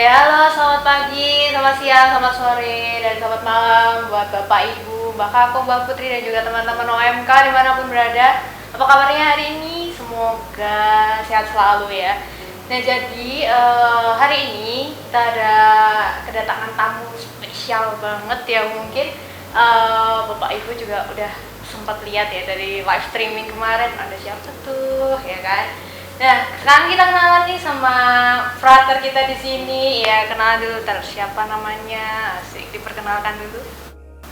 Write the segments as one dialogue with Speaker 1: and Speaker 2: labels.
Speaker 1: halo, selamat pagi, selamat siang, selamat sore, dan selamat malam buat Bapak, Ibu, Mbak Kako, Mbak Putri, dan juga teman-teman OMK dimanapun berada. Apa kabarnya hari ini? Semoga sehat selalu ya. Nah, jadi hari ini kita ada kedatangan tamu spesial banget yang mungkin Bapak Ibu juga udah sempat lihat ya dari live streaming kemarin, ada siapa tuh, ya kan? Nah, sekarang kita kenalan nih sama frater kita di sini. Ya, kenalan dulu, siapa namanya? Asik, diperkenalkan dulu.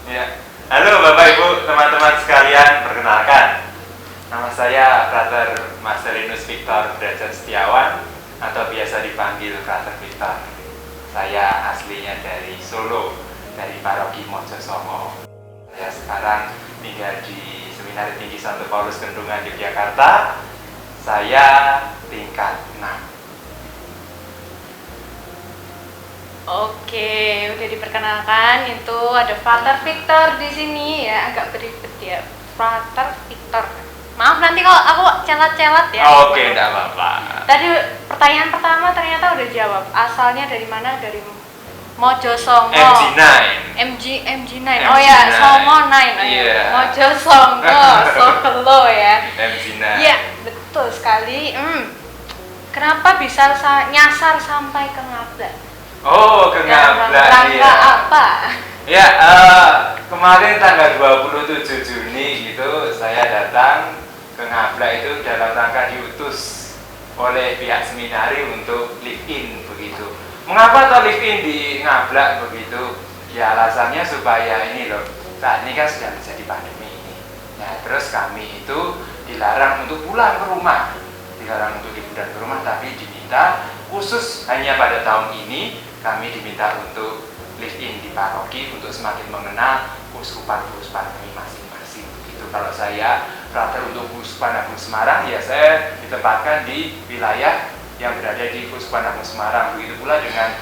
Speaker 2: Ya, halo Bapak Ibu, teman-teman sekalian, perkenalkan. Nama saya Frater Marcelinus Victor Derajat Setiawan atau biasa dipanggil Frater Victor. Saya aslinya dari Solo, dari Paroki Mojosongo. Saya sekarang tinggal di Seminari Tinggi Santo Paulus Kendungan, Yogyakarta. Saya tingkat 6.
Speaker 1: Oke, udah diperkenalkan. Itu ada Frater Victor di sini ya, agak beribet ya. Frater Victor. Maaf nanti kalau aku celat-celat ya.
Speaker 2: Oke, enggak apa-apa.
Speaker 1: Tadi pertanyaan pertama ternyata udah jawab. Asalnya dari mana? Dari Mojosongo. MG9. Oh ya, Songo 9.
Speaker 2: Iya.
Speaker 1: Mojosongo, Solo ya.
Speaker 2: MG9.
Speaker 1: Iya, betul sekali. Kenapa bisa nyasar sampai ke Ngabla?
Speaker 2: Oh, ke Ngabla.
Speaker 1: Rangka apa?
Speaker 2: Ya, kemarin tanggal 27 Juni itu saya datang ke Ngabla itu dalam rangka diutus oleh pihak seminari untuk live in begitu. Mengapa atau live in di Ngabla begitu? Ya alasannya supaya ini loh, saat ini kan sedang terjadi pandemi ini. Nah terus kami itu dilarang untuk pulang ke rumah, dilarang untuk liburan ke rumah, tapi diminta khusus hanya pada tahun ini kami diminta untuk live in di paroki untuk semakin mengenal keuskupan-keuskupan kami masing-masing. Begitu. Kalau saya frater untuk Keuskupan Agung Semarang, ya saya ditempatkan di wilayah yang berada di Keuskupan Agung Semarang. Begitu pula dengan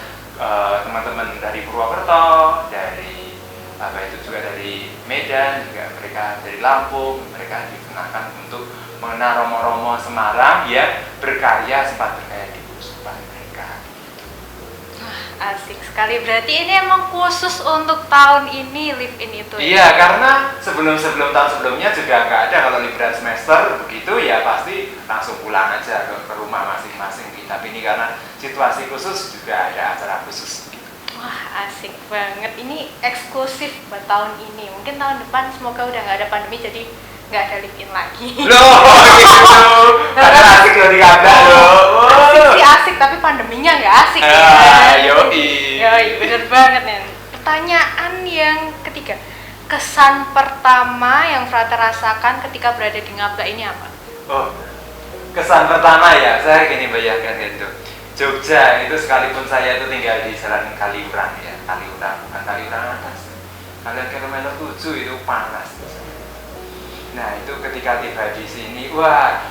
Speaker 2: teman-teman dari Purwokerto, dari itu juga dari Medan, juga mereka dari Lampung, mereka dikenakan untuk mengenal romo-romo Semarang yang berkarya, sempat berkarya di keuskupan mereka.
Speaker 1: Asik sekali, berarti ini emang khusus untuk tahun ini live in itu ya?
Speaker 2: Iya, karena sebelum tahun sebelumnya juga nggak ada. Kalau liburan semester begitu ya pasti langsung pulang aja ke rumah masing-masing. Tapi ini karena situasi khusus juga ada acara khusus.
Speaker 1: Wah, asik banget. Ini eksklusif buat tahun ini. Mungkin tahun depan semoga udah nggak ada pandemi, jadi nggak ada live in lagi.
Speaker 2: Loh, gitu. Karena asik loh di Ngabla loh.
Speaker 1: Asik sih asik, tapi pandeminya nggak asik ya. Yoi, bener banget nih. Pertanyaan yang ketiga, kesan pertama yang frater rasakan ketika berada di Ngabla ini apa?
Speaker 2: Oh, kesan pertama ya, saya gini bayangkan gitu. Jogja itu sekalipun saya itu tinggal di Jalan Kaliurang ya, Kaliurang, bukan Kaliurang atas. Kalian kilometer 7 itu panas. Nah itu ketika tiba di sini, wah,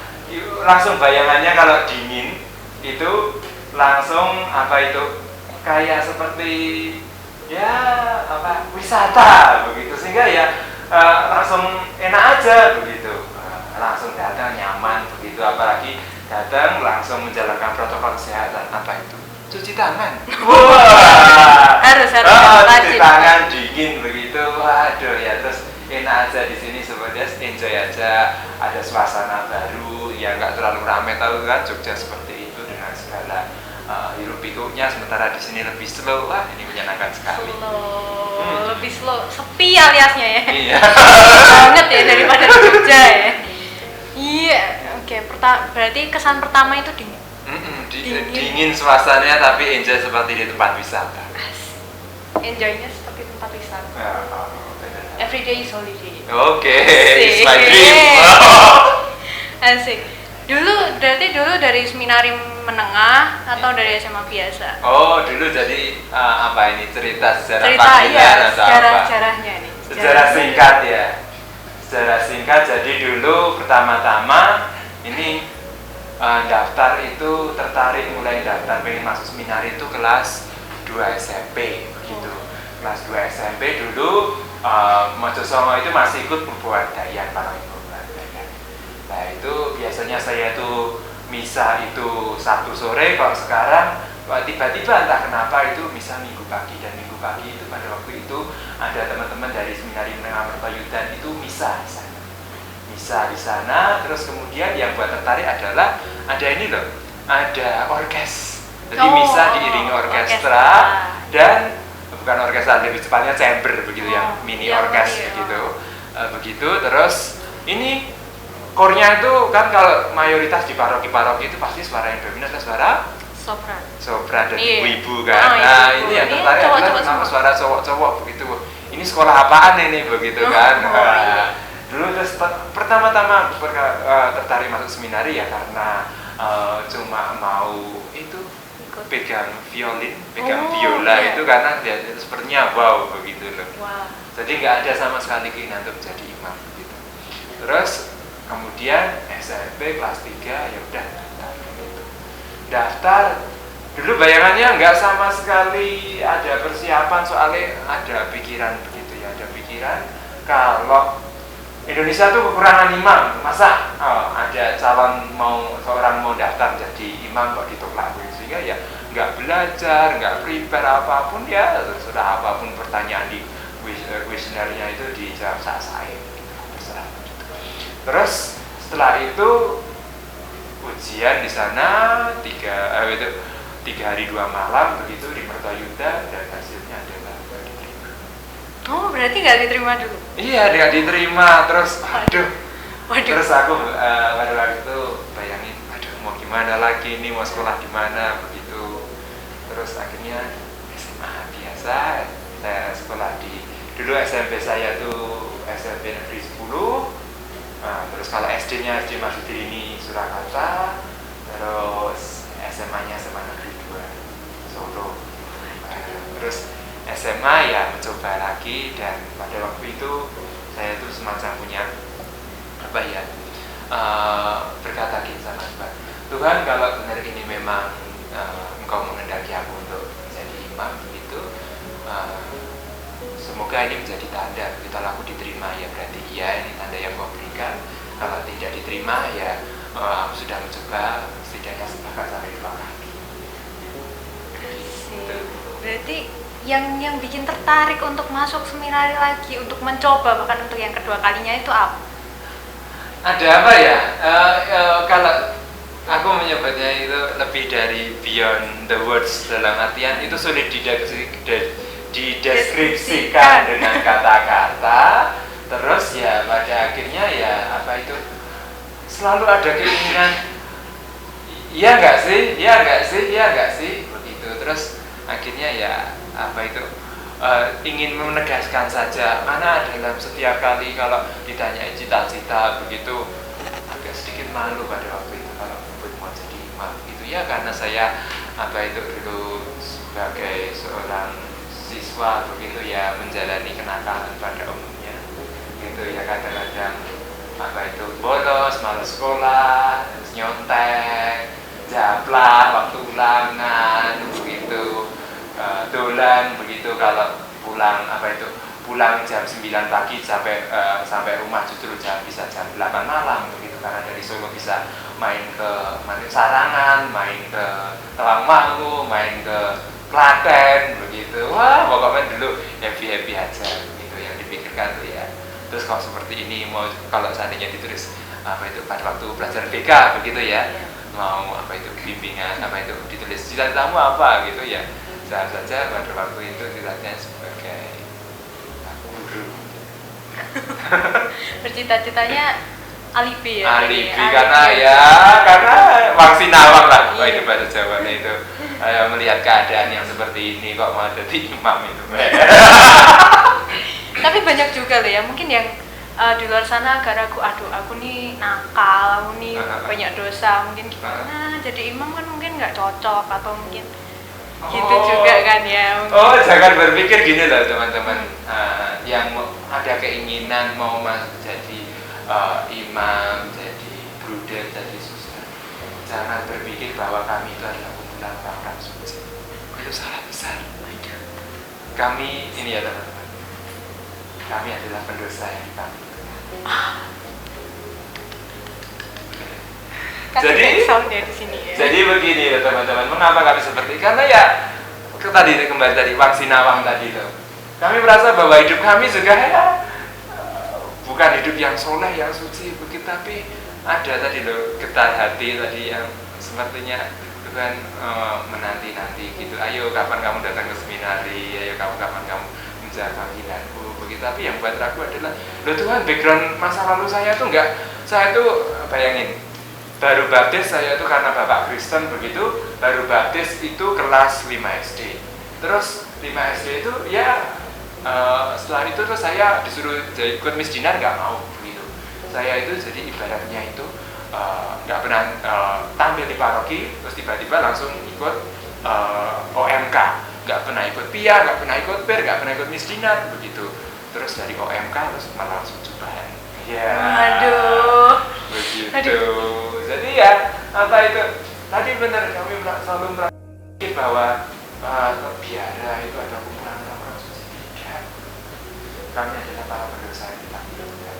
Speaker 2: langsung bayangannya kalau dingin itu langsung kayak seperti ya wisata begitu, sehingga ya langsung enak aja begitu, langsung datang nyaman begitu, apalagi datang langsung menjalankan protokol kesehatan. Apa itu? Cuci tangan. Wah,
Speaker 1: harus
Speaker 2: cuci tangan dingin begitu, waduh ya, terus enak aja di sini, sebenarnya enjoy aja, ada suasana baru yang nggak terlalu ramai, tahu kan Jogja seperti itu dengan segala hiruk pikuknya, sementara di sini lebih slow. Wah, ini menyenangkan sekali.
Speaker 1: Lebih slow, sepi aliasnya ya.
Speaker 2: Iya.
Speaker 1: Banget ya daripada di Jogja ya. Iya, oke. Berarti kesan pertama itu dingin.
Speaker 2: Dingin suasananya, tapi enjoy seperti di tempat wisata.
Speaker 1: Enjoynya seperti tempat wisata. Every day is holiday.
Speaker 2: Oke, it's my dream.
Speaker 1: Asik. Berarti dulu dari seminari menengah atau dari SMA biasa?
Speaker 2: Oh, dulu jadi sejarah
Speaker 1: Cerita,
Speaker 2: panggilan
Speaker 1: iya,
Speaker 2: atau
Speaker 1: sejarahnya nih.
Speaker 2: Sejarah singkat ya. Sejarah singkat, jadi dulu pertama-tama ini daftar itu tertarik, mulai daftar pengen masuk seminari itu kelas 2 SMP begitu. Kelas 2 SMP dulu Mojosongo itu masih ikut Perbudayaan, para ibu. Nah itu biasanya saya tuh misa itu Sabtu sore, kalau sekarang tiba-tiba entah kenapa itu misal minggu pagi, dan minggu pagi itu pada waktu itu ada teman-teman dari Seminari Menengah Mertoyudan itu misa di sana. Misa di sana, terus kemudian yang buat tertarik adalah ada ini loh, ada orkes. Jadi misa diiringi orkestra dan bukan orkestra, lebih tepatnya chamber begitu ya, mini orkes begitu. Begitu terus ini kornya itu kan kalau mayoritas di paroki-paroki itu pasti suara yang dominan adalah suara sopran dan ibu-ibu kan. Nah, ini yang tertarik adalah kenapa suara cowok-cowok begitu. Ini sekolah apaan ini begitu kan. Dulu terus pertama-tama tertarik masuk seminari ya karena cuma mau itu pegang violin, pegang biola itu karena dia sepertinya wow begitu loh. Jadi nggak ada sama sekali keinginan untuk menjadi imam gitu. Terus kemudian SMP kelas 3 ya udah daftar. Dulu bayangannya nggak sama sekali ada persiapan, soalnya ada pikiran begitu ya, ada pikiran kalau Indonesia tuh kekurangan imam, masa ada calon seorang mau daftar jadi imam kok ditolak, sehingga ya nggak belajar, nggak prepare apapun ya, sudah apapun pertanyaan di kuesionernya itu dijawab saya terserah. Terus setelah itu ujian di sana 3 hari 2 malam begitu di Mertoyudan, dan hasilnya adalah diterima.
Speaker 1: Oh, berarti nggak diterima dulu?
Speaker 2: Iya, nggak diterima. Terus waduh. Terus aku pada waktu itu bayangin, aduh mau gimana lagi ini, mau sekolah di mana begitu. Terus akhirnya SMA biasa, saya sekolah dulu SMP saya tuh SMP Negeri 10. Terus kalau SD-nya SD Masjid ini Surakarta, terus SMA-nya SMA Negeri 2 Solo. Terus SMA ya mencoba lagi, dan pada waktu itu saya tuh semacam punya berkata gini sama Tuhan, kalau benar ini memang Engkau menghendaki aku untuk menjadi imam begitu, semoga ini menjadi tanda. Kalau aku diterima ya berarti iya, ini tanda yang Kau berikan. Kalau tidak diterima ya aku sudah mencoba, setidaknya sepakat sampai 2 kali.
Speaker 1: Berarti yang bikin tertarik untuk masuk seminari lagi, untuk mencoba bahkan untuk yang kedua kalinya itu apa?
Speaker 2: Ada apa ya? Kalau aku menyebutnya itu lebih dari beyond the words, dalam artian itu sulit dideskripsikan dengan kata-kata. Terus ya pada akhirnya ya selalu ada keinginan, iya nggak sih begitu. Terus akhirnya ya ingin menegaskan saja, karena dalam setiap kali kalau ditanya cita-cita begitu agak sedikit malu pada waktu itu kalau mau jadi imam gitu ya, karena saya dulu sebagai seorang siswa begitu ya, menjalani kenakalan pada umumnya gitu ya, kadang-kadang bolos, malas sekolah, terus nyontek, jablak waktu ulangan begitu, dolan begitu. Kalau pulang jam 9 pagi sampai rumah justru bisa jam 8 malam begitu, karena dari Solo bisa main ke Sarangan, main ke Tawangmangu, main ke Klaten begitu. Wah, pokoknya dulu happy aja gitu yang dipikirkan tuh ya. Terus kalau seperti ini, kalau seandainya ditulis pada waktu belajar BK begitu ya, mau bimbingan ditulis cita-citamu apa gitu ya, saja pada waktu itu dilihatnya sebagai guru.
Speaker 1: Bercita-citanya alibi ya?
Speaker 2: Alibi karena wangsi nawang lah, itu bahasa Jawanya itu. Melihat keadaan yang seperti ini kok mau jadi imam itu.
Speaker 1: Tapi banyak juga loh ya, mungkin yang di luar sana agak ragu, aku nih nakal, aku nih banyak dosa, mungkin gimana jadi imam kan mungkin nggak cocok, atau mungkin gitu juga kan ya mungkin.
Speaker 2: Jangan berpikir gini loh teman-teman, yang ada keinginan mau jadi imam, jadi bruder, jadi suster, jangan berpikir bahwa kami itu adalah kumpulan orang-orang suci. Itu salah besar. Kami ini ya teman-teman, kami adalah pendosa yang dipanggil.
Speaker 1: Kasih
Speaker 2: Jadi
Speaker 1: soundnya di sini ya.
Speaker 2: Jadi begini ya teman-teman, mengapa kami seperti karena ya kembali tadi waksinawang tadi loh. Kami merasa bahwa hidup kami juga ya bukan hidup yang soleh, yang suci begitu, tapi ada tadi loh getar hati tadi yang sepertinya Tuhan menanti-nanti gitu. Ayo kapan kamu datang ke seminari, ayo kapan kamu menjaga panggilanku begitu. Tapi yang buat ragu adalah, loh Tuhan, background masa lalu saya tuh enggak, saya tuh bayangin baru baptis saya itu karena bapak Kristen begitu, baru baptis itu kelas 5 SD. Terus 5 SD itu ya setelah itu terus saya disuruh jadi ikut Miss Dinar, nggak mau begitu. Saya itu jadi ibaratnya itu nggak pernah tampil di paroki, terus tiba-tiba langsung ikut OMK, nggak pernah ikut PIA, nggak pernah ikut PER, nggak pernah ikut Miss Dinar begitu. Terus dari OMK terus malah langsung jubahan. Ya.
Speaker 1: Aduh.
Speaker 2: Begitu.
Speaker 1: Aduh.
Speaker 2: Jadi ya apa itu? Tadi benar kami selalu merasa bahwa biara itu ada kumpulan orang suci. Tidak. Kami adalah para pendosa yang ditakdirkan.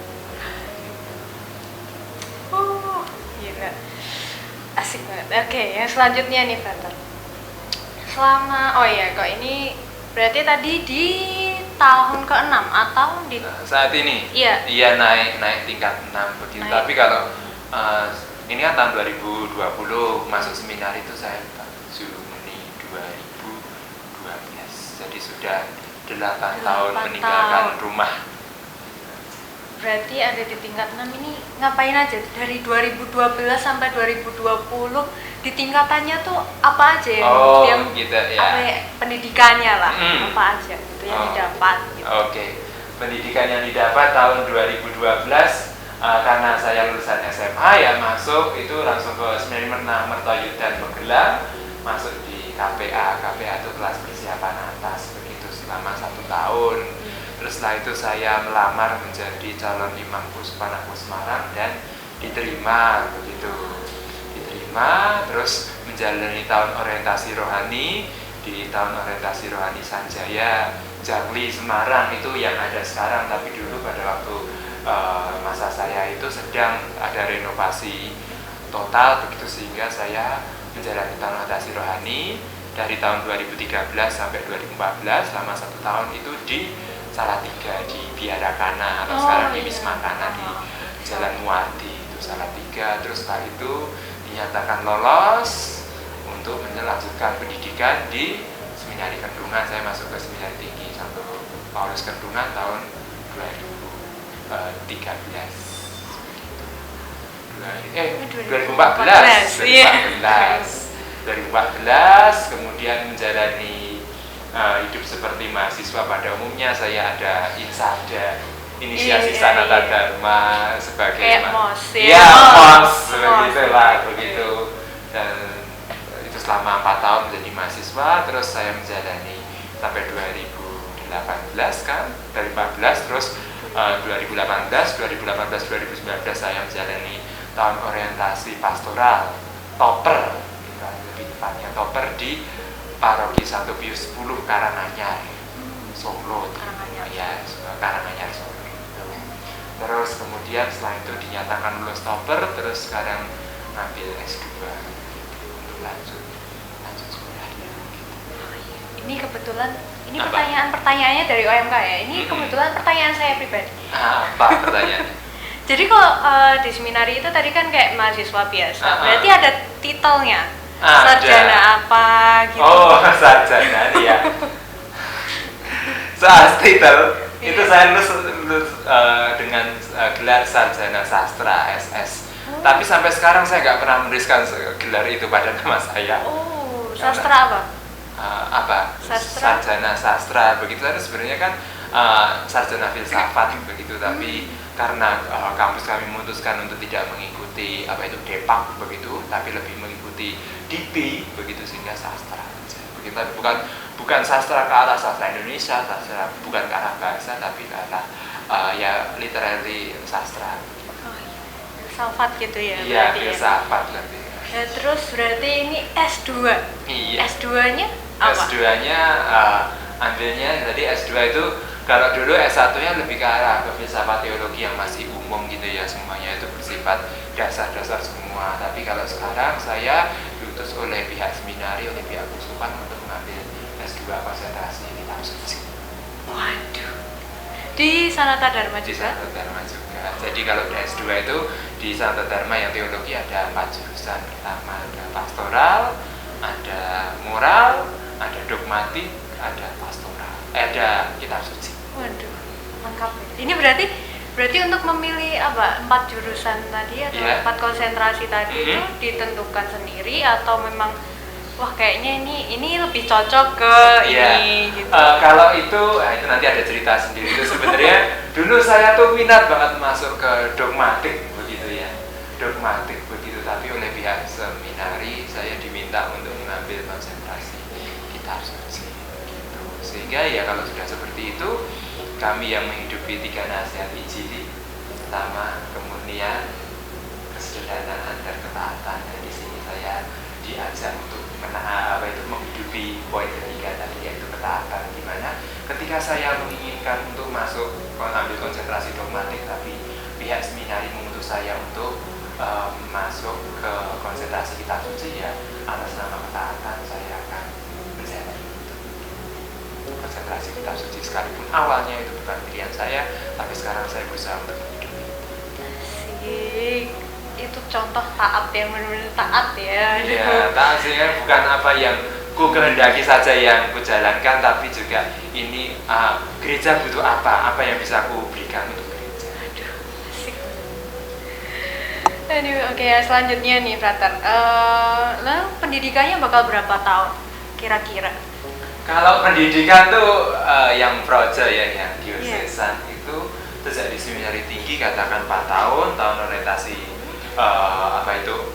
Speaker 1: Gila. Asik banget. Oke, yang selanjutnya nih, Frater. Oh iya, kok ini berarti tadi di tahun ke-6 atau di
Speaker 2: saat ini?
Speaker 1: Iya.
Speaker 2: Iya, naik tingkat 6 begitu.
Speaker 1: Naik.
Speaker 2: Tapi kalau ini kan tahun 2020 masuk seminar itu saya Juni 2012. Jadi sudah 8 tahun meninggalkan rumah.
Speaker 1: Berarti ada di tingkat 6 ini ngapain aja? Dari 2012 sampai 2020 di tingkatannya tuh apa aja yang
Speaker 2: gitu ya.
Speaker 1: Apa ya, pendidikannya lah, apa aja gitu yang didapat gitu.
Speaker 2: Oke. Pendidikan yang didapat tahun 2012 karena saya lulusan SMA ya masuk itu langsung ke Seminari Mertoyudan Magelang, masuk di KPA itu kelas persiapan atas begitu selama 1 tahun. Terus setelah itu saya melamar menjadi calon imam Puspanakku Semarang dan diterima begitu. Diterima terus menjalani tahun orientasi rohani di tahun orientasi rohani Sanjaya Jakli Semarang itu yang ada sekarang, tapi dulu pada waktu masa saya itu sedang ada renovasi total begitu sehingga saya menjalani tahun orientasi rohani dari tahun 2013 sampai 2014 selama 1 tahun itu di Salatiga di Biarakana atau sekarang di Wisma Kana di Jalan Muardi itu Salatiga. Terus setelah itu dinyatakan lolos untuk melanjutkan pendidikan di Seminari Kendungan. Saya masuk ke Seminari Tinggi Santo Paulus Kendungan tahun 2013. 2014 kemudian menjalani hidup seperti mahasiswa pada umumnya. Saya ada insada inisiasi sanata dharma sebagai
Speaker 1: MOS
Speaker 2: begitulah begitu, dan itu selama 4 tahun menjadi mahasiswa. Terus saya menjalani sampai 2018 kan, dari 14 terus 2019 saya menjalani tahun orientasi pastoral topper, lebih tepatnya topper di Paroki Santo Pius X Karanganyar, Solo, Karanganyar Solo. Terus kemudian setelah itu dinyatakan lulus topper, terus sekarang ambil S2 untuk lanjut sekolah.
Speaker 1: Ini kebetulan pertanyaannya dari OMK ya. Ini kebetulan pertanyaan saya pribadi.
Speaker 2: Apa pertanyaannya?
Speaker 1: Jadi kalau di seminari itu tadi kan kayak mahasiswa biasa, berarti ada titelnya. Sarjana apa gitu.
Speaker 2: Oh, sarjana ya. Soal titel itu saya lulus dengan gelar sarjana sastra SS. Tapi sampai sekarang saya nggak pernah menuliskan gelar itu pada nama saya.
Speaker 1: Oh, sastra apa?
Speaker 2: Sarjana sastra begitu. Sebenarnya kan sarjana filsafat begitu, tapi karena kampus kami memutuskan untuk tidak mengikuti Depak begitu, tapi lebih mengikuti DP begitu, sehingga sastra begitu. Tapi bukan sastra ke arah sastra Indonesia, sastra bukan ke arah bahasa, tapi ke arah ya literary sastra begitu.
Speaker 1: Filsafat gitu ya.
Speaker 2: Iya, filsafat lebih.
Speaker 1: Ya, terus berarti ini S2.
Speaker 2: Iya.
Speaker 1: S2-nya apa?
Speaker 2: S2-nya ambilnya, jadi S2 itu Kalau dulu S1-nya lebih ke arah ke filsafat teologi yang masih umum gitu ya, semuanya itu bersifat dasar-dasar semua. Tapi kalau sekarang saya diutus oleh pihak seminari, oleh pihak Kuskupan untuk mengambil S2 konsentrasi kitab suci.
Speaker 1: Waduh. Di Sanata Dharma
Speaker 2: Di
Speaker 1: juga?
Speaker 2: Sanata Dharma juga. Jadi kalau di S2 itu di Sanata Dharma yang teologi ada 4 jurusan. Pertama ada pastoral, ada moral, ada dogmatik, ada pastoral, ada kitab suci.
Speaker 1: Waduh, lengkap. Ini berarti untuk memilih apa 4 jurusan tadi atau
Speaker 2: Iya.
Speaker 1: 4 konsentrasi tadi itu ditentukan sendiri atau memang wah kayaknya ini lebih cocok ke ini gitu.
Speaker 2: Kalau itu nanti ada cerita sendiri. Itu sebenarnya dulu saya tuh minat banget masuk ke dogmatik begitu ya, dogmatik begitu. Tapi oleh pihak seminari saya diminta untuk mengambil konsentrasi kitab suci. Gitu. Sehingga ya kalau sudah seperti itu, kami yang menghidupi 3 nasihat Injili, pertama kemurnian, kesederhanaan dan ketaatan. Dan di sini saya diajak untuk menghidupi poin ketiga tadi, yaitu ketaatan. Dimana ketika saya menginginkan untuk masuk ambil konsentrasi dogmatik, tapi pihak seminari mengutus saya untuk masuk ke konsentrasi kitab suci, ya atas nama ketaatan saya akan menjalani konsentrasi kitab suci, sekalipun awalnya itu bukan pilihan saya, tapi sekarang saya berusaha untuk menghidupi.
Speaker 1: Asik. Itu contoh taat yang benar-benar taat ya.
Speaker 2: Ya, taat sih bukan apa yang ku kehendaki saja yang ku jalankan, tapi juga ini gereja butuh apa yang bisa ku berikan untuk gereja.
Speaker 1: Aduh, asik. Aduh, oke ya, selanjutnya nih, Frater. Lalu pendidikannya bakal berapa tahun kira-kira?
Speaker 2: Kalau pendidikan tuh yang proja ya, yang diocesan itu sejak di seminari tinggi katakan 4 tahun orientasi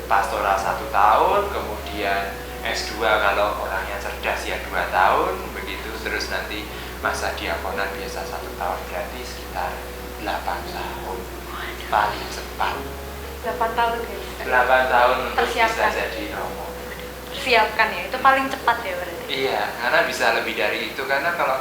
Speaker 2: pastoral 1 tahun, kemudian S2 kalau orangnya cerdas ya 2 tahun begitu, terus nanti masa diakonan biasa 1 tahun, berarti sekitar 8 tahun paling cepat.
Speaker 1: 8 tahun ya?
Speaker 2: 8 tahun untuk bisa
Speaker 1: Persiapkan.
Speaker 2: jadi romo.
Speaker 1: Persiapkan ya, itu paling cepat ya berarti?
Speaker 2: Iya, karena bisa lebih dari itu, karena kalau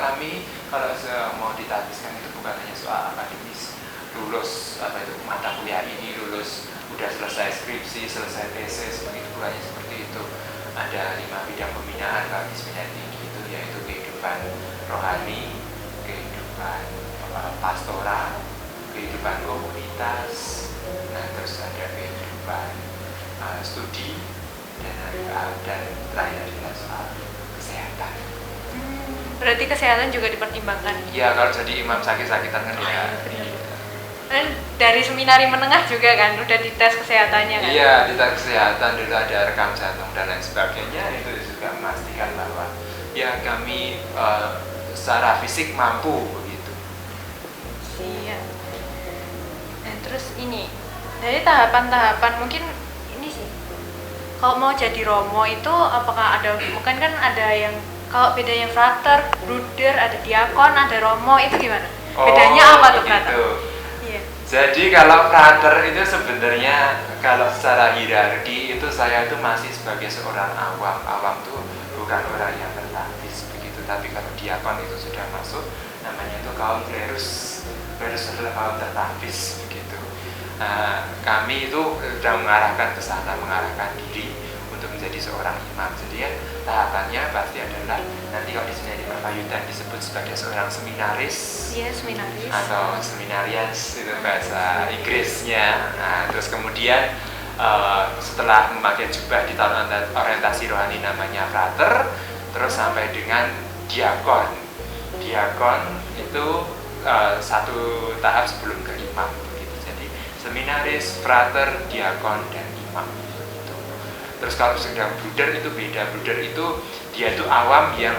Speaker 2: mau ditabiskan itu bukan hanya soal akademis, lulus mata kuliah ini, lulus udah selesai skripsi, selesai tesis, begitu bukannya seperti itu. Ada 5 bidang pembinaan kalau di seminari tinggi itu, yaitu kehidupan rohani, kehidupan pastoral, kehidupan komunitas, nah terus ada kehidupan studi, dan terakhir adalah soal kesehatan.
Speaker 1: Berarti kesehatan juga dipertimbangkan?
Speaker 2: Iya, kalau jadi imam sakit-sakitan kan ya.
Speaker 1: Dan dari seminari menengah juga kan udah dites kesehatannya kan?
Speaker 2: Iya, dites kesehatan dulu, ada rekam jantung dan lain sebagainya. Itu juga memastikan bahwa ya kami secara fisik mampu begitu.
Speaker 1: Iya. Nah terus ini dari tahapan-tahapan mungkin ini sih, kalau mau jadi romo itu apakah ada, mungkin kan ada yang kalau bedanya frater, bruder, ada diakon, ada romo, itu gimana? Bedanya apa tuh frater? Iya.
Speaker 2: Jadi kalau frater itu sebenarnya kalau secara hierarki itu saya itu masih sebagai seorang awam. Awam tuh bukan orang yang tertapis begitu. Tapi kalau diakon itu sudah masuk, namanya itu kaum klerus. Klerus adalah kaum tertapis begitu. Kami itu sudah mengarahkan ke sana, mengarahkan diri untuk menjadi seorang imam. Jadi ya tahapannya pasti adalah nanti kalau di sini di Perpayudan disebut sebagai seorang seminaris.
Speaker 1: Iya, seminaris
Speaker 2: Atau seminarians itu bahasa Inggrisnya. Nah, terus kemudian setelah memakai jubah di tahun orientasi rohani namanya frater, terus sampai dengan diakon. Diakon itu satu tahap sebelum ke imam begitu. Jadi seminaris, frater, diakon dan imam. Terus kalau sedang bruder itu beda. Bruder itu dia itu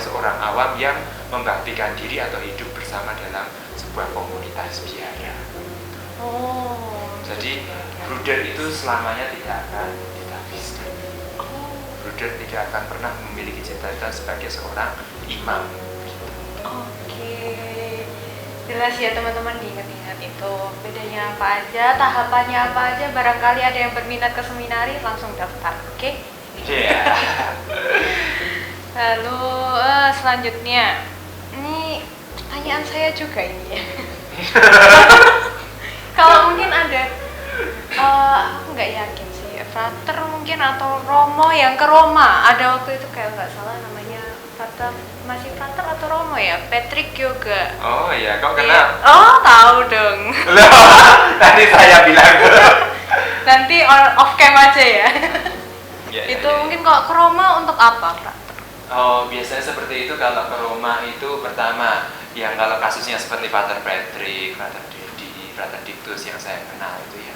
Speaker 2: seorang awam yang membaktikan diri atau hidup bersama dalam sebuah komunitas biara. Jadi bruder itu selamanya tidak akan ditafsirkan. Bruder tidak akan pernah memiliki cita-cita sebagai seorang imam.
Speaker 1: Oke, jelas ya teman-teman, diingat-ingat itu bedanya apa aja, tahapannya apa aja. Barangkali ada yang berminat ke seminari, langsung daftar, oke?
Speaker 2: Iya.
Speaker 1: Lalu selanjutnya, ini Pertanyaan saya juga ini ya. Kalau mungkin ada, aku nggak yakin sih, frater mungkin atau romo yang ke Roma. Ada waktu itu kayak nggak salah namanya frater, masih frater atau romo ya, Patrick Yoga.
Speaker 2: Oh iya, kok
Speaker 1: Iya.
Speaker 2: kenal?
Speaker 1: Oh tahu dong.
Speaker 2: Loh, tadi saya bilang.
Speaker 1: Nanti off cam aja ya.
Speaker 2: Ya,
Speaker 1: Itu
Speaker 2: ya, ya.
Speaker 1: mungkin kalau ke Roma untuk apa, frater?
Speaker 2: Oh, biasanya seperti itu kalau ke Roma itu pertama, yang kalau kasusnya seperti Pater Patrick, Pater Dedi, Pater Dictus yang saya kenal itu ya.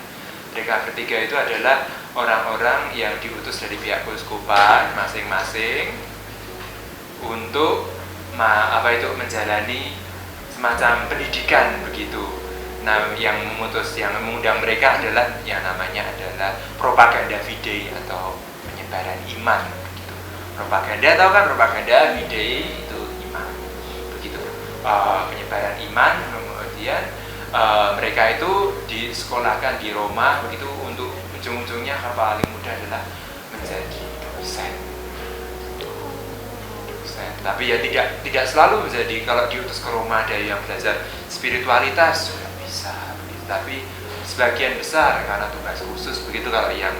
Speaker 2: Mereka bertiga itu adalah orang-orang yang diutus dari pihak keuskupan masing-masing untuk menjalani semacam pendidikan begitu. Nah, yang mengundang mereka adalah yang namanya adalah propaganda fidei atau penyebaran iman begitu. Propaganda, tahu kan propaganda, fidei itu iman begitu. Penyebaran iman, kemudian mereka itu disekolahkan di Roma begitu untuk ujung-ujungnya yang paling mudah adalah menjadi dosen. Tapi ya tidak selalu menjadi, kalau diutus ke Roma ada yang belajar spiritualitas juga bisa begitu. Tapi sebagian besar karena tugas khusus begitu, kalau yang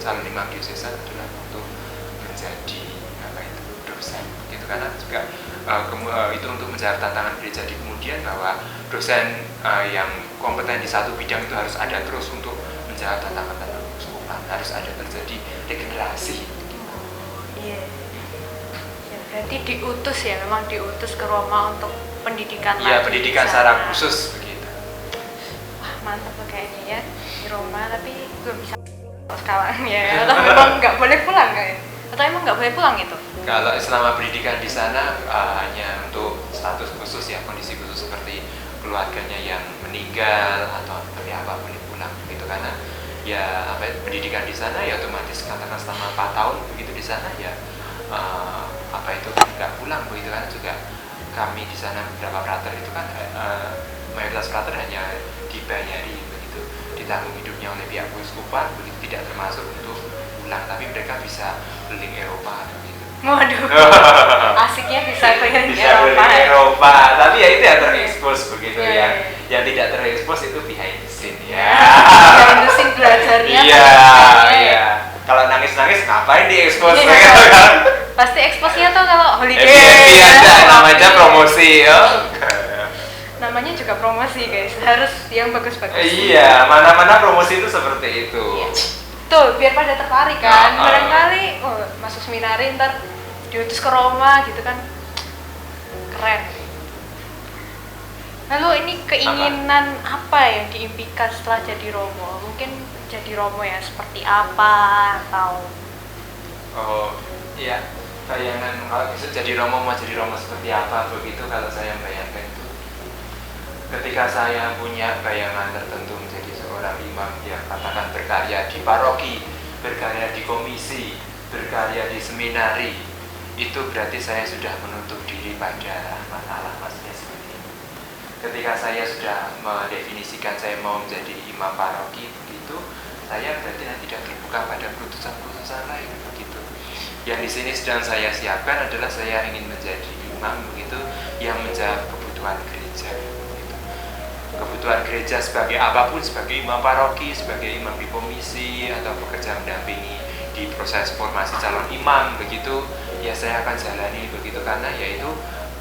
Speaker 2: calon imam diocesan adalah untuk menjadi dosen begitu, karena juga itu untuk menjawab tantangan gereja di kemudian, bahwa dosen yang kompeten di satu bidang itu harus ada terus untuk menjawab tantangan keuskupan, harus ada terjadi regenerasi.
Speaker 1: Iya. Berarti diutus ya, memang diutus ke Roma untuk pendidikan.
Speaker 2: Iya, pendidikan secara khusus begitu.
Speaker 1: Wah, mantap tuh kayaknya ya di Roma, tapi belum bisa sekarang ya. Atau memang nggak boleh pulang kayak? Atau emang nggak boleh pulang itu?
Speaker 2: Kalau selama pendidikan di sana hanya untuk status khusus ya, kondisi khusus seperti keluarganya yang meninggal atau seperti apa boleh pulang gitu, karena ya pendidikan di sana ya otomatis katakan selama 4 tahun begitu di sana ya. Nggak pulang begitu, kan juga kami di sana beberapa frater itu kan mayoritas frater hanya dibayari begitu, ditanggung hidupnya oleh pihak keuskupan begitu, tidak termasuk untuk pulang, tapi mereka bisa keliling Eropa begitu.
Speaker 1: Waduh, asiknya bisa keliling
Speaker 2: bisa
Speaker 1: Eropa.
Speaker 2: keliling Eropa, tapi ya itu yang terekspos begitu
Speaker 1: Ya,
Speaker 2: ya.
Speaker 1: ya.
Speaker 2: Yang tidak terekspos itu behind the scene ya.
Speaker 1: Behind the scene belajarnya.
Speaker 2: Iya, iya. Kalau nangis-nangis ngapain diekspos
Speaker 1: Iya.
Speaker 2: begitu kan?
Speaker 1: Pasti eksposnya tuh kalau holiday.
Speaker 2: Happy aja, namanya promosi ya.
Speaker 1: Namanya juga promosi guys, harus yang bagus-bagus.
Speaker 2: Iya, mana-mana promosi itu seperti itu.
Speaker 1: Iya. Tuh, biar pada tertarik kan.
Speaker 2: Nah,
Speaker 1: Barangkali masuk seminari ntar diutus ke Roma gitu kan. Keren. Lalu ini keinginan apa yang diimpikan setelah jadi Romo? Mungkin jadi Romo ya seperti apa atau
Speaker 2: Oh, iya. Bayangan kalau bisa jadi Romo, mau jadi Romo seperti apa begitu, kalau saya membayangkan itu. Ketika saya punya bayangan tertentu menjadi seorang imam yang katakan berkarya di paroki, berkarya di komisi, berkarya di seminari, itu berarti saya sudah menutup diri pada masalah-masalah seperti ini. Ketika saya sudah mendefinisikan saya mau menjadi imam paroki begitu, saya berarti nanti tidak terbuka pada keputusan-keputusan lain begitu. Yang di sini sedang saya siapkan adalah saya ingin menjadi imam begitu yang menjawab kebutuhan gereja. Begitu. Kebutuhan gereja sebagai apapun, sebagai imam paroki, sebagai imam di komisi atau pekerja mendampingi di proses formasi calon imam begitu, ya saya akan jalani begitu, karena yaitu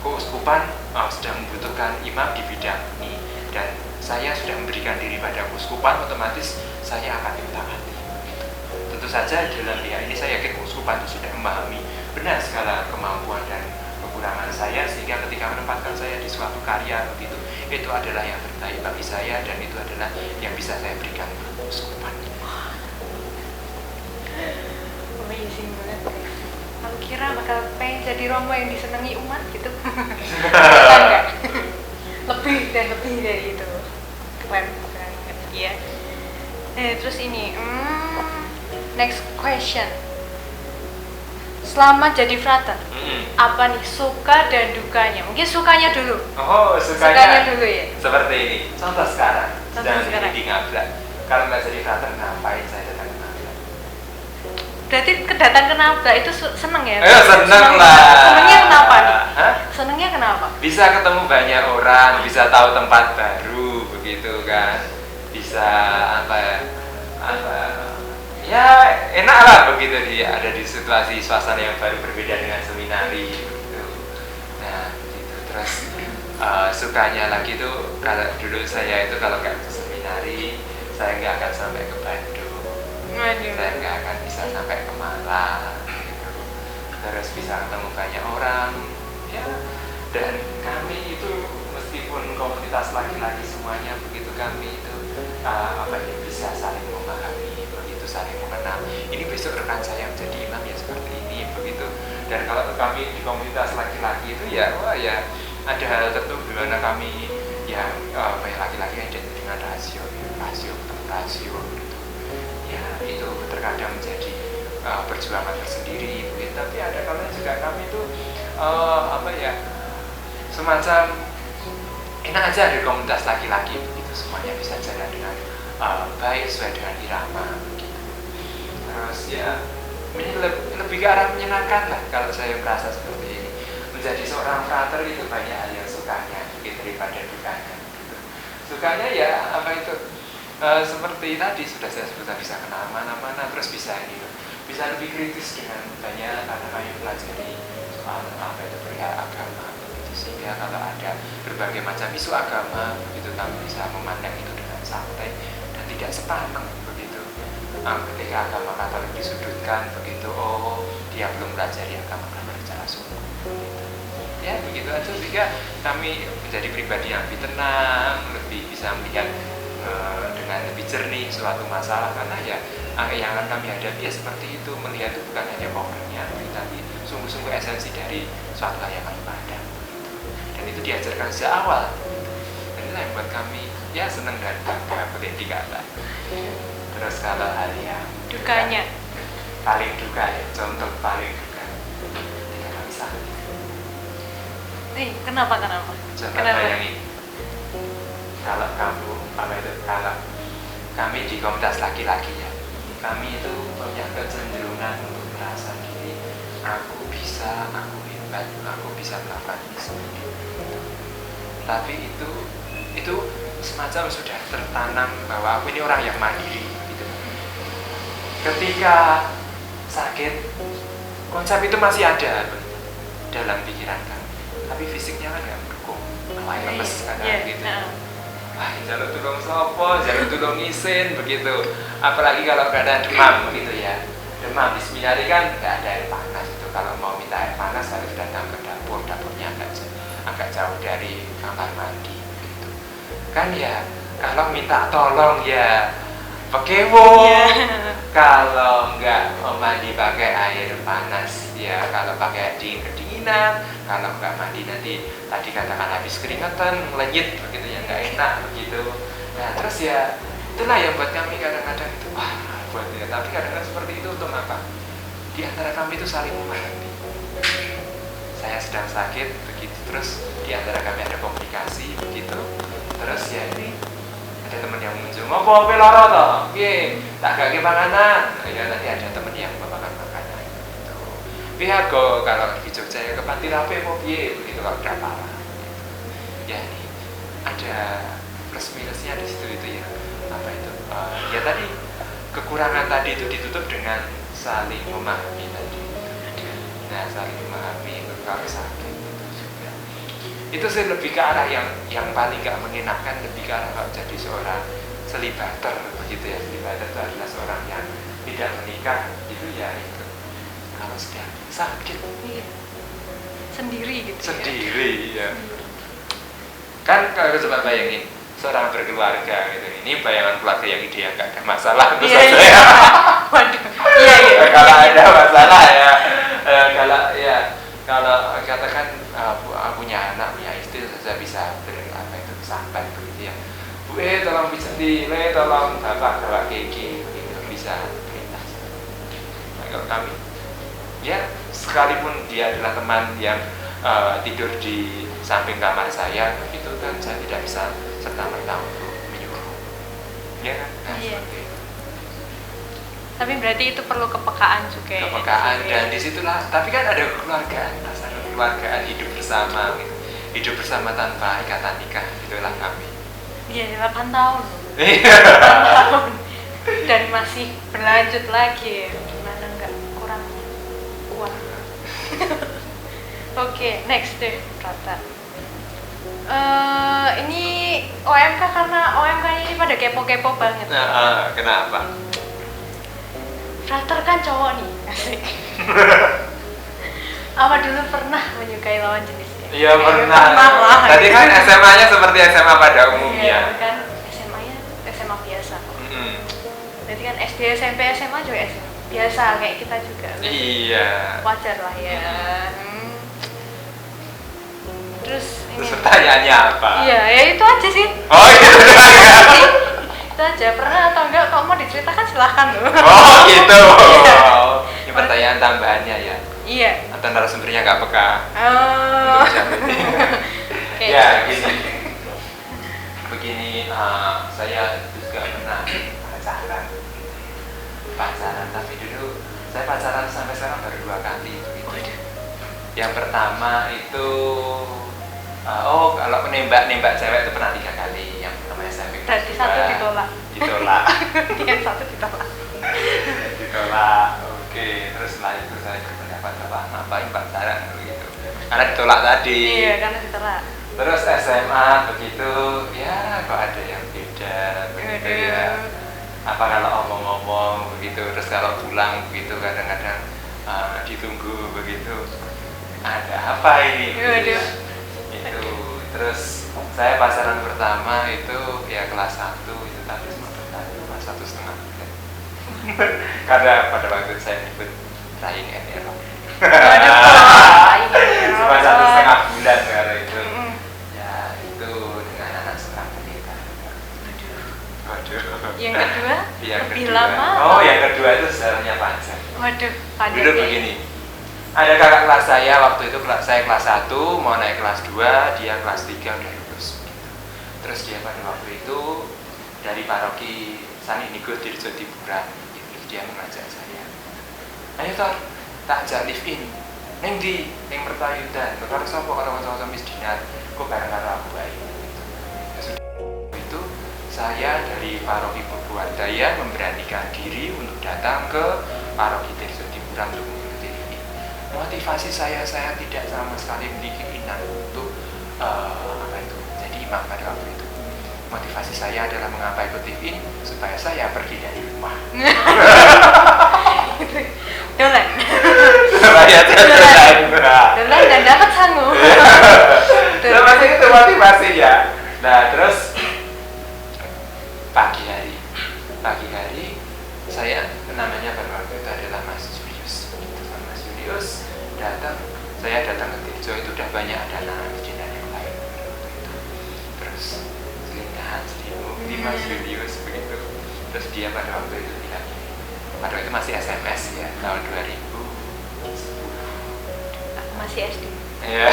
Speaker 2: keuskupan sedang membutuhkan imam di bidang ini dan saya sudah memberikan diri pada keuskupan, otomatis saya akan mentaati. Tentu saja dalam pihak ini saya yakin keuskupan itu sudah memahami benar segala kemampuan dan kekurangan saya, sehingga ketika menempatkan saya di suatu karya begitu, itu adalah yang terbaik bagi saya dan itu adalah yang bisa saya berikan ke keuskupan.
Speaker 1: amazing banget guys. Aku kira bakal pengen jadi Romo yang disenangi umat gitu. Kan enggak? Lebih dan lebih dari itu. Keren banget ya. Terus ini next question. Selama jadi frater, apa nih suka dan dukanya? Mungkin sukanya dulu.
Speaker 2: Oh,
Speaker 1: Sukanya dulu ya.
Speaker 2: Seperti ini. Contoh sekarang,
Speaker 1: Contoh
Speaker 2: sedang
Speaker 1: sekarang.
Speaker 2: di Ngablak. Kalau nggak jadi frater, ngapain saya datang ke Ngablak?
Speaker 1: Berarti kedatangan ke Nabla itu seneng ya?
Speaker 2: Seneng lah.
Speaker 1: Senengnya kenapa nih?
Speaker 2: Hah?
Speaker 1: Senengnya kenapa?
Speaker 2: Bisa ketemu banyak orang, bisa tahu tempat baru, begitu kan? Bisa ya enak lah begitu ada di situasi suasana yang baru berbeda dengan seminari gitu. Nah gitu terus sukanya lagi tuh kalau dulu saya itu kalau nggak ke seminari saya nggak akan sampai ke Bandung. Saya nggak akan bisa sampai ke Malang gitu. Terus bisa ketemu banyak orang ya, dan kami itu meskipun komunitas laki-laki semuanya begitu, kami itu bisa saling memahami begitu, saling mengenal. Ini besok rekan saya menjadi imam ya seperti ini begitu. Dan kalau kami di komunitas laki-laki itu ya ya ada hal tertentu di mana kami ya banyak laki-laki yang identik dengan rasio gitu. Ya itu terkadang menjadi perjuangan tersendiri begitu. Tapi ada kalanya juga kami itu semacam enak aja di komunitas laki-laki begitu, semuanya bisa jalan dengan baik sesuai dengan irama begitu. Terus ya ini lebih ke arah menyenangkan lah kalau saya merasa seperti ini. Menjadi seorang frater itu banyak hal yang sukanya begitu daripada dukanya gitu. Sukanya ya seperti tadi sudah saya sebutkan, bisa kenal mana-mana, terus bisa bisa lebih kritis dengan banyak karena kami pelajari soal perihal agama begitu, sehingga kalau ada berbagai macam isu agama begitu kami bisa memandang itu dengan santai dan tidak sepaneng begitu. Ketika agama Katolik disudutkan begitu, oh dia belum pelajari agama secara sungguh begitu. Ya begitu aja, sehingga kami menjadi pribadi yang lebih tenang, lebih bisa melihat dengan lebih jernih suatu masalah, karena ya yang akan kami hadapi ya seperti itu, melihat itu bukan hanya pokoknya tapi sungguh-sungguh esensi dari suatu hal yang kami pandang gitu. Dan itu diajarkan sejak awal gitu. Dan itu yang buat kami ya senang dan bangga begitu dikata. Terus kalau hal yang
Speaker 1: dukanya
Speaker 2: paling duka ya, contoh paling duka tidak kami sakit.
Speaker 1: Kenapa?
Speaker 2: Coba bayangin kalau kami di komunitas laki-laki ya, kami itu punya kecenderungan untuk merasa diri aku bisa, aku hebat, aku bisa melakukan ini semua. Tapi itu semacam sudah tertanam bahwa aku ini orang yang mandiri gitu. Ketika sakit, konsep itu masih ada dalam pikiran kami, tapi fisiknya kan nggak mendukung, mulai lemes kadang gitu. Jalur tulung sopo, jalur tulung ngisin begitu. Apalagi kalau nggak ada demam begitu ya. Demam di seminari kan nggak ada air panas itu. Kalau mau minta air panas harus datang ke dapur. Dapurnya agak jauh dari kamar mandi begitu. Kan ya kalau minta tolong ya pekewo. Kalau nggak mandi pakai air panas ya, kalau pakai dingin kedinginan. Kalau nggak mandi nanti tadi katakan habis keringetan, lenyit begitu ya, nggak enak begitu. Nah terus ya itulah yang buat kami kadang-kadang itu buat ya. Tapi kadang-kadang seperti itu untuk apa? Di antara kami itu saling memahami. Saya sedang sakit begitu, terus di antara kami ada komunikasi begitu. Terus ya ini ada teman yang muncul, mau bawa peloro toh, tak gak panganan. Ya nanti ada teman yang membawakan makanan. Pihak kalau di Jogja ya ke Panti Rape mau begitu kalau udah parah gitu. Ya ini ada plus minusnya di situ itu ya. Apa itu? Ya tadi kekurangan tadi itu ditutup dengan saling memahami tadi. Nah saling memahami kalau sakit itu juga. Itu sih lebih ke arah yang paling gak mengenakan, lebih ke arah kalau jadi seorang selibater begitu ya. Selibater itu adalah seorang yang tidak menikah itu ya itu. Kalau sedang sakit
Speaker 1: sendiri gitu
Speaker 2: ya. Kan kalau coba bayangin seorang berkeluarga gitu, ini bayangan keluarga yang ideal, nggak ada masalah terus saja ya.
Speaker 1: Waduh.
Speaker 2: Kalau ada masalah ya, kalau katakan punya anak, punya istri saja bisa sampai begitu ya. Bu tolong bisa tolong bapak bawa keki begitu bisa perintah. Nah, kalau kami ya sekalipun dia adalah teman yang tidur di samping kamar saya begitu kan, saya tidak bisa serta-merta untuk menyuruh ya kan. Nah, seperti itu.
Speaker 1: Tapi berarti itu perlu kepekaan juga ya?
Speaker 2: Kepekaan, dan disitulah, tapi kan ada kekeluargaan, rasa kekeluargaan, hidup bersama gitu. Hidup bersama tanpa ikatan nikah, itulah kami.
Speaker 1: Iya, 8 tahun.
Speaker 2: Iya.
Speaker 1: 8 tahun. Dan masih berlanjut lagi. Gimana nggak kurang kuat. Oke, next deh, Rata. Ini OMK, karena OMK ini pada kepo-kepo banget.
Speaker 2: Nah, kenapa?
Speaker 1: Frater kan cowok nih, asik. Apa dulu pernah menyukai lawan jenisnya?
Speaker 2: Iya, pernah
Speaker 1: lah.
Speaker 2: Tadi kan SMA-nya seperti SMA pada umumnya.
Speaker 1: Iya, kan SMA-nya SMA biasa. Jadi kan SD, SMP, SMA juga SMA biasa kayak kita juga.
Speaker 2: Iya.
Speaker 1: Wajar lah ya. Terus
Speaker 2: pertanyaannya apa?
Speaker 1: Iya, ya itu aja sih.
Speaker 2: Oh iya.
Speaker 1: Itu aja, pernah atau enggak, kalau mau diceritakan silahkan loh.
Speaker 2: Oh gitu.
Speaker 1: Iya.
Speaker 2: Ini pertanyaan tambahannya ya.
Speaker 1: Iya.
Speaker 2: Atau narasumbernya nggak peka.
Speaker 1: Oh.
Speaker 2: Ya gini. Begini, saya juga pernah pacaran, tapi dulu saya pacaran sampai sekarang baru 2 kali begitu. Yang pertama itu kalau nembak cewek itu pernah 3 kali. Yang pertama SMP.
Speaker 1: Berarti 1 ditolak. Yang 1 ditolak.
Speaker 2: Ditolak. Oke, terus setelah itu saya berpendapat ngapain pacaran begitu. Karena ditolak tadi.
Speaker 1: Iya, karena ditolak.
Speaker 2: Terus SMA begitu, ya kok ada yang beda begitu ya. Apa kalau omong-omong begitu, terus kalau pulang begitu kadang-kadang ditunggu begitu. Ada apa ini? Gitu. Itu. Terus saya pacaran pertama itu ya kelas 1 itu tapi semester 1, kelas 1,5 bulan. Karena pada waktu itu saya ikut trying and error. Cuma 1,5 bulan karena itu. Ya itu dengan anak seorang pendeta. Waduh.
Speaker 1: Yang kedua?
Speaker 2: Yang
Speaker 1: lebih
Speaker 2: kedua.
Speaker 1: lama?
Speaker 2: Oh, yang kedua itu sejarahnya panjang.
Speaker 1: Waduh, panjang.
Speaker 2: Dulu begini. Ada kakak kelas saya waktu itu saya kelas 1 mau naik kelas 2, dia kelas 3 udah lulus gitu. Terus dia pada waktu itu dari paroki San Inigo Tirjo Tiburan gitu. Dia mengajak saya, ayo Tor, tak ajak live in neng di neng Mertayudan karo sapa karo kanca-kanca misdinar kok bareng karo aku bae gitu. Ya sudah itu saya dari paroki Perbuatan Daya memberanikan diri untuk datang ke paroki Tirjo Tiburan untuk mengikuti live in. Motivasi saya tidak sama sekali memiliki keinginan untuk jadi imam pada waktu itu. Motivasi saya adalah mengapa ikut live in supaya saya pergi dari rumah.
Speaker 1: Dolan.
Speaker 2: Supaya
Speaker 1: Dolan dan dapat sangu.
Speaker 2: Seperti itu motivasi ya. Nah terus pagi hari saya namanya pada waktu itu adalah Mas Julius. Mas Julius datang, saya datang ke Tirjo itu udah banyak ada anak misdinar yang lain waktu itu. Terus selingahan di Mas Julius begitu. Terus dia pada waktu itu bilang, pada waktu itu masih SMS ya, tahun 2010.
Speaker 1: Aku masih SD.
Speaker 2: Iya.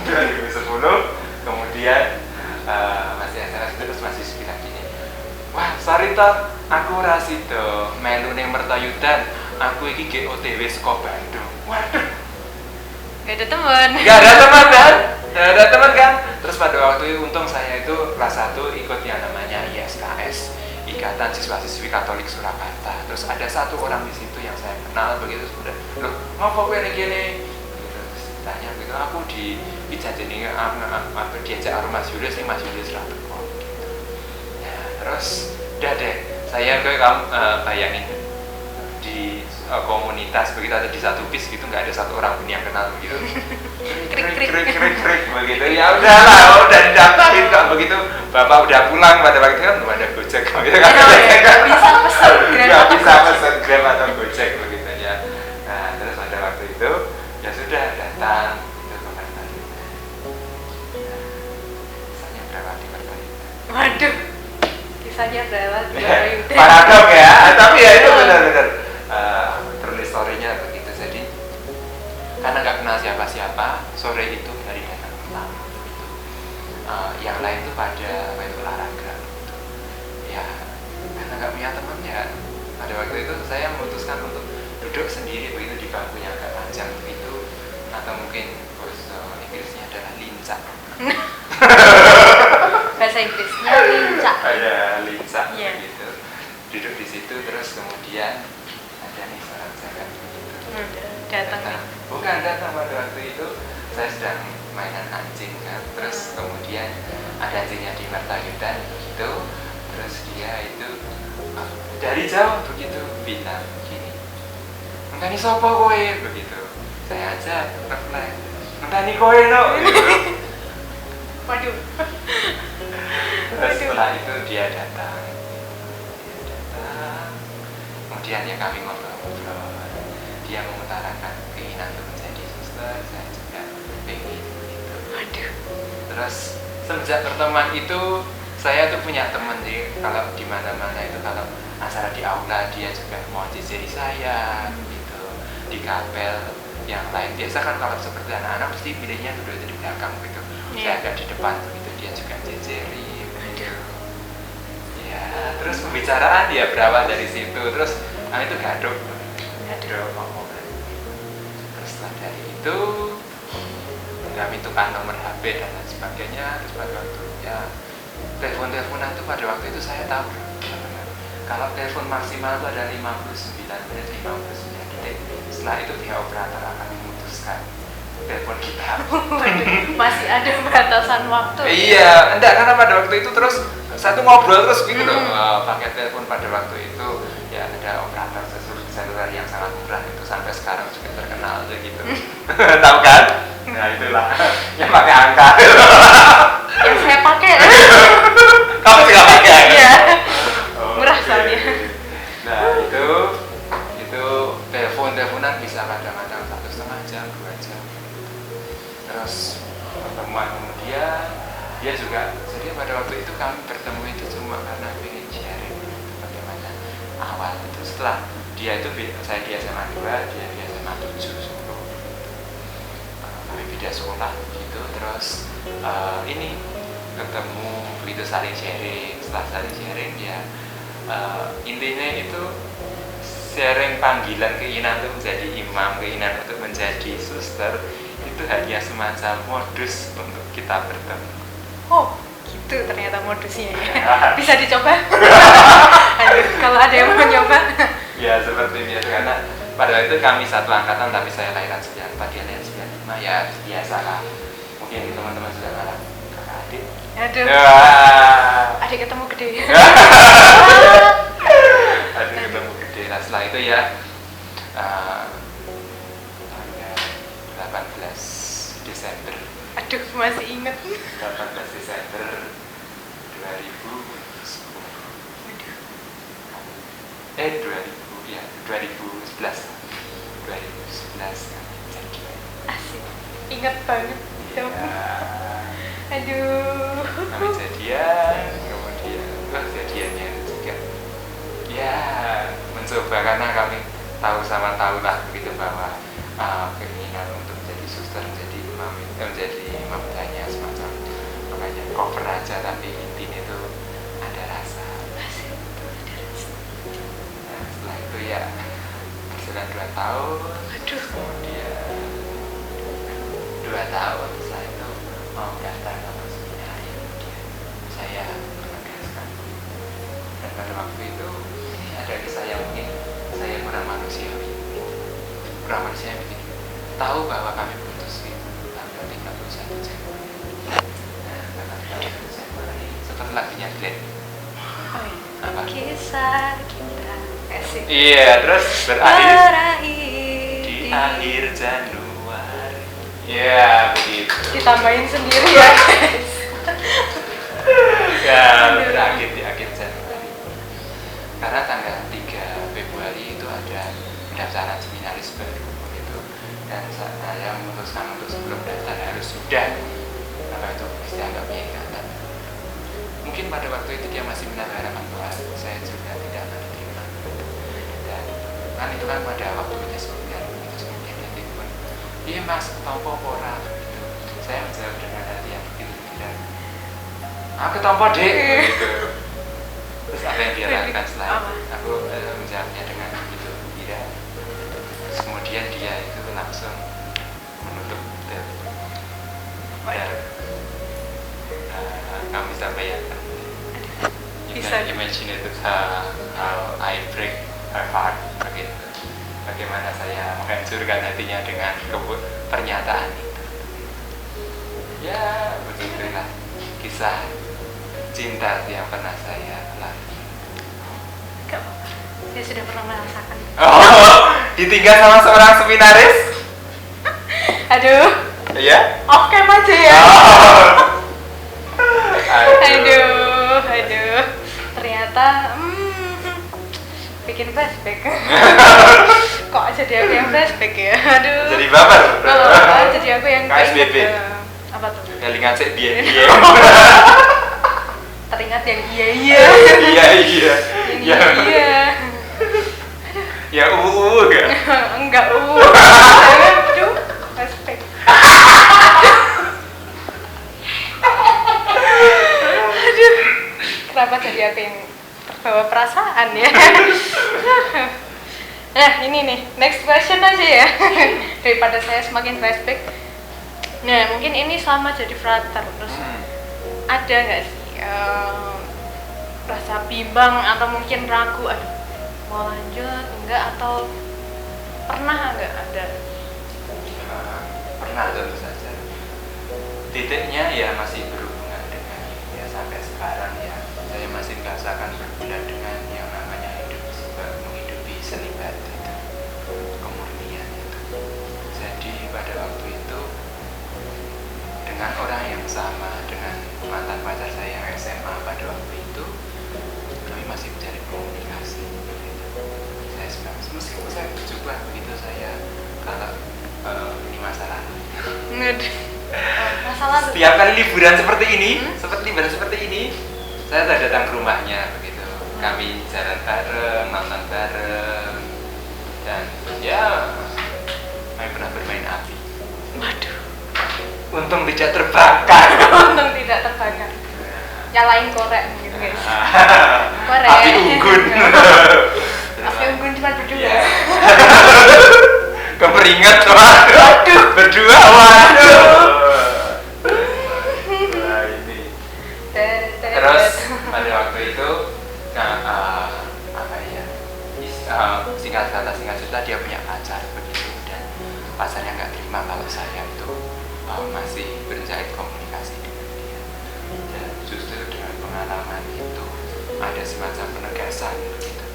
Speaker 2: 2010 kemudian masih SMS terus masih bilang gini, wah sorry Tor, aku rasido melu ning Mertayudan, aku iki GOTW saka Bandung. Waduh,
Speaker 1: Gak ada teman.
Speaker 2: Gak ada teman kan. Terus pada waktu itu untung saya itu kelas 1 ikut yang namanya ISKS, Ikatan Siswa-siswi Katolik Surakarta. Terus ada satu orang di situ yang saya kenal begitu sudah, loh ngopo kowe gini? Terus tanya begitu, aku dijajeni diajak karo Mas Julius ning Mas Julius ra teko gitu. Nah, terus udah deh, saya kamu bayangin di komunitas begitu ada di satu bis gitu nggak ada satu orang pun yang kenal begitu. krik begitu. Ya udahlah, udah didaftarin kok begitu. Bapak udah pulang pada waktu itu kan belum ada Gojek gitu kan. Nggak bisa pesan Grab atau Gojek begitu ya. Nah, terus pada waktu itu ya sudah datang ke Mertayudan. Kisahnya berapa di Mertayudan?
Speaker 1: Waduh, kisahnya berapa di Mertayudan?
Speaker 2: Paradok ya, tapi ya itu benar-benar true story-nya begitu. Jadi karena nggak kenal siapa-siapa, sore itu dari datang pertama itu yang lain tuh pada main olahraga gitu. nggak punya teman ya, pada waktu itu saya memutuskan untuk duduk sendiri begitu di bangkunya agak panjang begitu, atau mungkin bahasa Inggrisnya adalah lincah.
Speaker 1: Bahasa Inggrisnya lincah.
Speaker 2: Ada lincah
Speaker 1: Iya.
Speaker 2: begitu. Duduk di situ terus kemudian ada nih seorang cewek begitu.
Speaker 1: Datang.
Speaker 2: Bukan datang pada waktu itu saya sedang mainan anjing kan. Terus kemudian ada anjingnya di mertayudan begitu. Terus dia itu dari jauh begitu bilang gini, "Enteni sapa kowe?" begitu. Saya aja reply, "Enteni kowe no." gitu.
Speaker 1: Waduh.
Speaker 2: Terus setelah itu dia datang. Kemudian ya kami ngobrol-ngobrol. Dia mengutarakan keinginan untuk menjadi suster, saya juga pengen gitu.
Speaker 1: Waduh.
Speaker 2: Terus sejak pertemuan itu saya tuh punya teman, jadi kalau di mana-mana itu kalau acara di aula dia juga mau jejeri saya gitu. Di kapel yang lain biasa kan kalau seperti anak-anak pasti pilihnya duduk di belakang gitu. Saya agak di depan begitu, dia juga jejeri gitu. Ya, terus pembicaraan ya berawal dari situ. Terus itu gaduh omongan. Terus setelah dari itu kami tukar nomor HP dan lain sebagainya. Terus pada waktu ya telepon-teleponan itu pada waktu itu saya tahu kalau telepon maksimal itu ada 59 menit 59 detik. Setelah itu pihak operator akan memutuskan telepon kita.
Speaker 1: Masih ada batasan waktu.
Speaker 2: Iya, enggak, karena pada waktu itu terus satu ngobrol terus gitu loh. Pakai telepon pada waktu itu ya ada operator seluler yang sangat murah itu sampai sekarang juga terkenal aja gitu. Tahu kan? Nah itulah yang pakai angka.
Speaker 1: Yang saya pakai.
Speaker 2: Kamu juga pakai?
Speaker 1: Iya.
Speaker 2: Oh,
Speaker 1: Murah
Speaker 2: oke.
Speaker 1: soalnya.
Speaker 2: Nah itu teleponan bisa kadang-kadang 1,5 jam 2 jam. Terus pertemuan kemudian dia juga, jadi pada waktu itu kami bertemu itu cuma karena ingin sharing bagaimana awal itu. Setelah dia itu saya di SMA 2, dia di SMA 7 Solo. Kami beda sekolah gitu. Terus ini ketemu begitu saling sharing. Setelah saling sharing ya intinya itu sharing panggilan keinginan untuk menjadi imam, keinginan untuk menjadi suster itu hanya semacam modus untuk kita bertemu.
Speaker 1: Oh, gitu ternyata modusnya ya. Bisa dicoba? Aduh, kalau ada yang mau nyoba.
Speaker 2: Ya seperti biasa, karena pada waktu itu kami satu angkatan tapi saya lahiran 94, dia lahiran 95, ya biasa lah. Mungkin teman-teman sudah ngalah kakak adik.
Speaker 1: Aduh.
Speaker 2: Ya.
Speaker 1: Adik ketemu gede.
Speaker 2: Adik ketemu gede. Nah setelah itu ya tanggal 18 Desember.
Speaker 1: Aduh, masih inget.
Speaker 2: 18 Desember 2010. 2011 jadi.
Speaker 1: Asik. Inget banget.
Speaker 2: Ya,
Speaker 1: Aduh.
Speaker 2: kami jadian, kemudian jadiannya juga ya mencoba, karena kami tahu sama tahu lah begitu bahwa keinginan untuk menjadi suster, menjadi imam hanya semacam makanya cover aja, tapi intinya itu ada rasa. Nah, setelah itu ya berjalan 2 tahun.
Speaker 1: Aduh.
Speaker 2: Kemudian 2 tahun setelah itu mau daftar ke seminari, kemudian saya menegaskan. Dan pada waktu itu ini ada kisah yang mungkin saya kurang manusiawi begini. Tahu bahwa kami putus itu tanggal 31 Januari. Nah, tanggal 31 Januari seperti lagunya Glenn.
Speaker 1: Oh, iya.
Speaker 2: Apa?
Speaker 1: Kisah kita. Asik.
Speaker 2: Iya, terus berakhir
Speaker 1: Berakhir
Speaker 2: di akhir Januari. Ya, begitu.
Speaker 1: Ditambahin sendiri ya, guys.
Speaker 2: Ya, berakhir di akhir Januari. Karena tanggal 3 Februari itu ada pendaftaran seminaris baru begitu. Dan saya memutuskan untuk sebelum daftar harus sudah itu dianggapnya ikatan. Mungkin pada waktu itu dia masih menaruh harapan bahwa saya juga tidak akan diterima. Dan kan itu kan pada waktu kita seminar itu semuanya dia telepon, iya mas ketompo pora gitu. Saya menjawab dengan hati yang begitu dan aku ketompo dek gitu. Terus Terus apa yang dia lakukan setelah
Speaker 1: Apa?
Speaker 2: aku menjawabnya dengan itu tidak. Terus kemudian dia itu langsung menutup telepon. Dan kamu bisa bayangkan. You
Speaker 1: Bisa.
Speaker 2: can imagine it how I break her heart begitu. Bagaimana saya menghancurkan hatinya dengan pernyataan itu. Ya begitulah kisah cinta yang pernah saya lalui.
Speaker 1: Gak apa-apa. Saya sudah pernah merasakan.
Speaker 2: Oh, ditinggal sama seorang seminaris?
Speaker 1: Aduh.
Speaker 2: Iya?
Speaker 1: Oke aja ya.
Speaker 2: Oh.
Speaker 1: Aduh. Ternyata bikin flashback. Kok jadi aku yang flashback ya? Aduh.
Speaker 2: Jadi baper.
Speaker 1: Jadi aku yang
Speaker 2: KSBB.
Speaker 1: Apa tuh?
Speaker 2: Kelingan sik biyen.
Speaker 1: Teringat yang iya.
Speaker 2: Iya.
Speaker 1: Yang iya.
Speaker 2: Ya enggak.
Speaker 1: Enggak Aduh, flashback. Aduh. Kenapa jadi aku yang terbawa perasaan ya? Nah, ini nih, next question aja ya. Daripada saya semakin flashback. Nah, mungkin ini sama jadi frater. Terus ada nggak sih rasa bimbang atau mungkin ragu, aduh, mau lanjut enggak, atau pernah nggak ada?
Speaker 2: Pernah tentu saja. Titiknya ya masih berhubungan dengan ya sampai sekarang ya saya masih merasakan berbulan dengan yang namanya hidup menghidupi selibat itu, kemurnian itu. Jadi pada waktu itu dengan orang yang sama dengan mantan pacar saya yang SMA pada waktu itu kami masih mencari komunikasi. Saya sebenarnya meskipun saya bercoba begitu saya kalau ini masalah.
Speaker 1: Masalah
Speaker 2: Setiap kali liburan seperti ini, saya datang ke rumahnya begitu. Kami jalan bareng, nonton bareng, dan ya kami pernah bermain api.
Speaker 1: Waduh.
Speaker 2: Untung tidak terbakar.
Speaker 1: Untung tidak terbakar. Nyalain korek gitu guys. Korek.
Speaker 2: Api unggun.
Speaker 1: Api unggun cuma berdua.
Speaker 2: Yeah. Keperingat waduh. Berdua waduh. Nah, ini. Terus pada waktu itu apa ya? Singkat cerita dia punya pacar begitu dan pacarnya nggak terima kalau saya itu masih berjahit komunikasi dengan dia. Dan justru dengan pengalaman itu ada semacam penegasan begitu.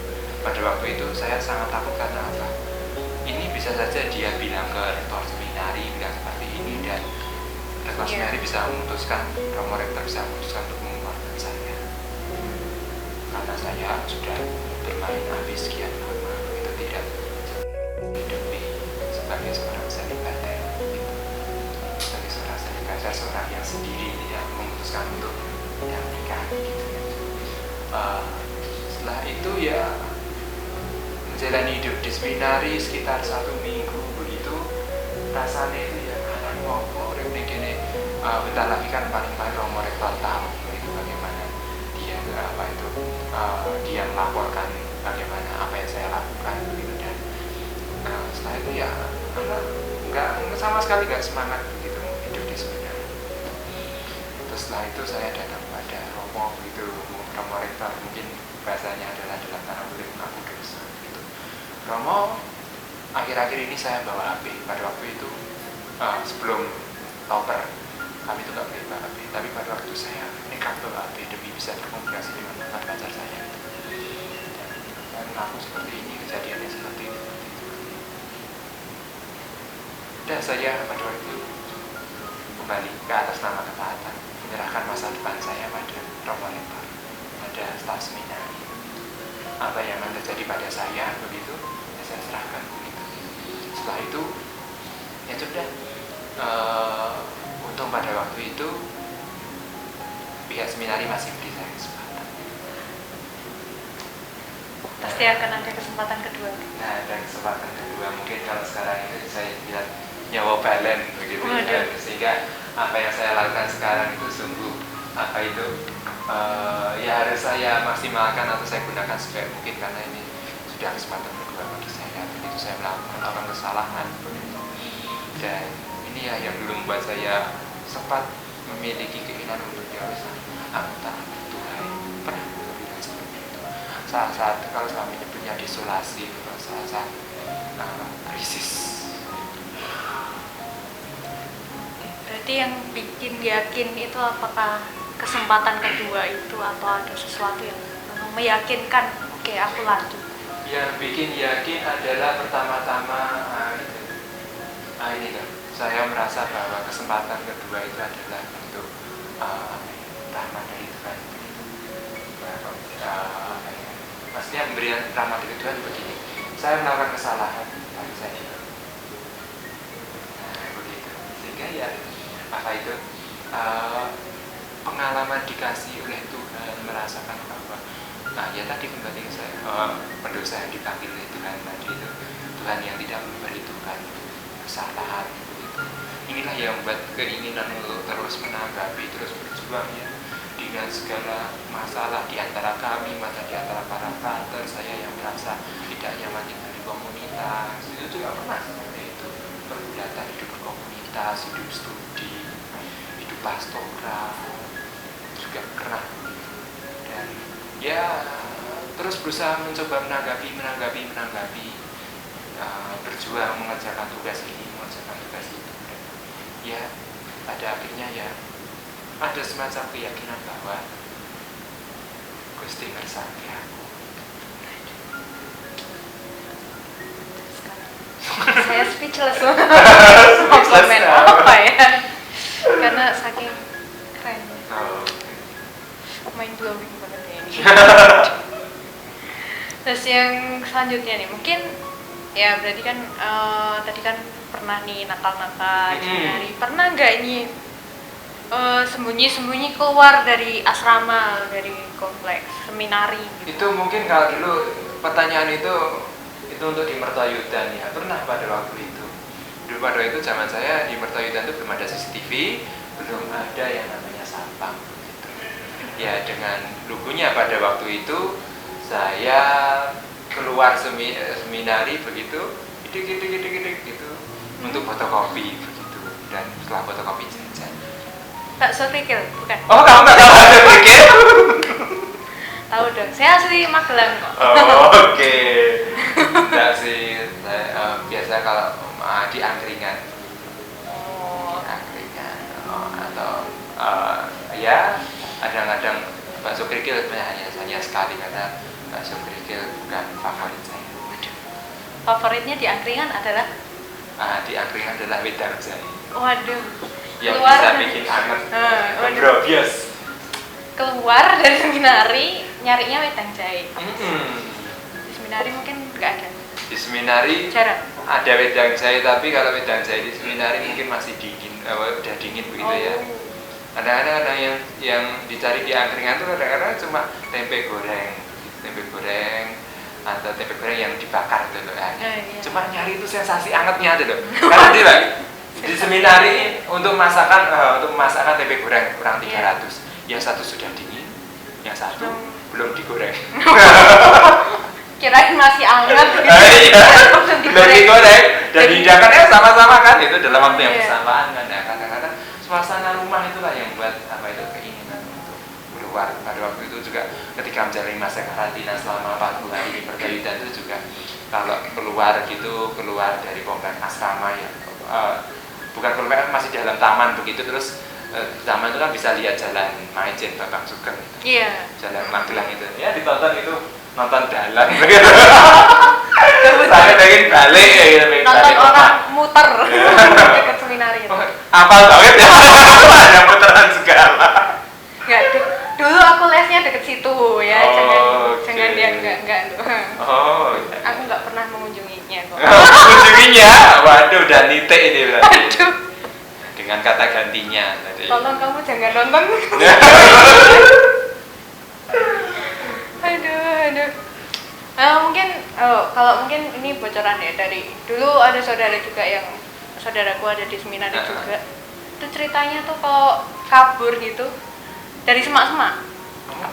Speaker 2: Pada waktu itu saya sangat takut karena apa? Ini bisa saja dia bilang ke rektor seminari bilang seperti ini dan rektor seminari bisa memutuskan, Romo rektor bisa memutuskan untuk mengeluarkan saya karena saya sudah bermain habis sekian lama itu tidak hidupi sebagai seorang selibater gitu. Sebagai seorang selibater, seorang yang sendiri tidak memutuskan untuk yang nikah gitu ya. Setelah itu ya menjalani hidup di seminari sekitar 1 minggu begitu rasanya itu ya anak ngopo ini bentar lagi kan paling Romo rektor tahu begitu bagaimana dia dia melaporkan bagaimana apa yang saya lakukan begitu dan setelah itu ya nggak sama sekali nggak semangat begitu hidup di seminari. Terus setelah itu saya datang pada Romo begitu, Romo rektor mungkin bahasanya adalah dalam tanda kutip mengaku dosa. Romo, akhir-akhir ini saya bawa HP. Pada waktu itu sebelum topper kami itu nggak boleh bawa HP. Tapi pada waktu saya nekat bawa HP demi bisa berkomunikasi dengan mantan pacar saya. Dan aku seperti ini, kejadiannya seperti ini. Dan saya pada waktu itu kembali ke atas nama ketaatan, menyerahkan masa depan saya pada Romo rektor, pada staf seminari. Apa yang terjadi pada saya begitu saya serahkan begitu. Setelah itu ya sudah untung pada waktu itu pihak seminari masih beri saya kesempatan.
Speaker 1: Pasti akan ada kesempatan kedua.
Speaker 2: Nah, ada kesempatan kedua mungkin kalau sekarang itu saya bilang nyawa balen begitu ya. Sehingga apa yang saya lakukan sekarang itu sungguh apa itu ya harus saya maksimalkan atau saya gunakan sebaik mungkin karena ini sudah kesempatan kedua bagi saya. Begitu saya melakukan kesalahan dan ini ya yang dulu membuat saya sempat memiliki keinginan untuk jauh anggota Tuhan pernah bilang seperti itu saat kalau kami nyebutnya desolasi saat krisis.
Speaker 1: Berarti yang bikin yakin itu apakah kesempatan kedua itu atau ada sesuatu yang memang meyakinkan oke aku lanjut?
Speaker 2: Yang bikin yakin adalah pertama-tama ini loh, saya merasa bahwa kesempatan kedua itu adalah untuk rahmat dari Tuhan. Maksudnya pemberian rahmat dari Tuhan begini, saya melakukan kesalahan lalu saya hidup. Nah begitu, sehingga ya apa itu pengalaman dikasih oleh Tuhan, merasakan bahwa ya tadi kembali saya pendosa yang dipanggil oleh Tuhan tadi itu Tuhan yang tidak memberi Tuhan kesalahan begitu. Inilah yang membuat keinginan untuk terus menanggapi, terus berjuang ya dengan segala masalah di antara kami, masa di antara para kader saya yang merasa tidak nyaman tinggal di komunitas itu juga pernah seperti itu, pergulatan hidup berkomunitas, hidup studi, hidup pastoral juga pernah dan ya terus berusaha mencoba menanggapi berjuang mengerjakan tugas ini, mengerjakan tugas itu dan ya pada akhirnya ya ada semacam keyakinan bahwa Gusti ngersake aku.
Speaker 1: Saya speechless mau komen apa ya karena saking keren mind blowing banget ya ini. Terus yang selanjutnya nih mungkin ya berarti kan tadi kan pernah nih Natal Januari pernah nggak ini sembunyi-sembunyi keluar dari asrama, dari kompleks seminari gitu.
Speaker 2: Itu mungkin kalau dulu pertanyaan itu untuk di Mertoyudan ya, pernah pada waktu itu. Dulu pada itu zaman saya di Mertoyudan itu belum ada CCTV, belum ada yang namanya satpam gitu. Ya dengan lugunya pada waktu itu saya keluar seminari begitu, gitu untuk fotokopi begitu dan setelah fotokopi jajan.
Speaker 1: Bakso kerikil, bukan?
Speaker 2: Oh, kamu nggak tahu bakso kerikil?
Speaker 1: Tahu dong, saya asli Magelang kok.
Speaker 2: Oh, oke. Enggak sih, saya biasa kalau di angkringan.
Speaker 1: Oh.
Speaker 2: Di angkringan atau ya kadang-kadang bakso kerikil hanya sekali karena bakso kerikil bukan favorit saya.
Speaker 1: Favoritnya di angkringan adalah?
Speaker 2: Di angkringan adalah wedang jahe.
Speaker 1: Waduh.
Speaker 2: Yang
Speaker 1: Keluar,
Speaker 2: bisa bikin anget. Gebrobios.
Speaker 1: Keluar dari seminari nyarinya wedang jahe. Di seminari mungkin nggak ada.
Speaker 2: Di seminari
Speaker 1: jarang
Speaker 2: ada wedang jahe, tapi kalau wedang jahe di seminari mungkin masih dingin, udah dingin begitu ya. Kadang-kadang ada yang dicari di angkringan itu kadang-kadang cuma tempe goreng atau tempe goreng yang dibakar gitu loh.
Speaker 1: Iya.
Speaker 2: Cuma nyari itu sensasi angetnya aja loh. Karena dia di seminari untuk masakan tempe goreng kurang 300. Yang satu sudah dingin, yang satu belum digoreng.
Speaker 1: Kirain masih hangat gitu.
Speaker 2: Belum digoreng dan dihidangkannya sama-sama kan itu dalam waktu yang bersamaan kan. Nah, kadang-kadang suasana rumah itulah yang membuat keinginan untuk keluar. Pada waktu itu juga ketika menjalani masa karantina selama 40 hari di Mertoyudan itu juga kalau keluar dari komplek asrama ya bukan komplek, masih di dalam taman begitu, terus taman itu kan bisa lihat jalan Maijen Bambang Sugeng.
Speaker 1: Iya.
Speaker 2: Jalan Magelang itu. Ya ditonton itu, nonton dalan begitu. Saya pengen balik ya gitu,
Speaker 1: nonton orang muter dekat seminari itu.
Speaker 2: Apal banget ya. Ada muteran segala.
Speaker 1: Enggak, dulu aku lesnya deket situ ya. Jangan dia enggak.
Speaker 2: Oh.
Speaker 1: Aku enggak pernah mengunjunginya kok.
Speaker 2: Mengunjunginya? Waduh, udah nitik ini berarti.
Speaker 1: Aduh.
Speaker 2: Dengan kata gantinya tadi.
Speaker 1: Tolong kamu jangan nonton. Aduh. Mungkin kalau mungkin ini bocoran ya dari dulu ada saudaraku ada di seminari juga. Itu ceritanya tuh kalau kabur gitu dari semak-semak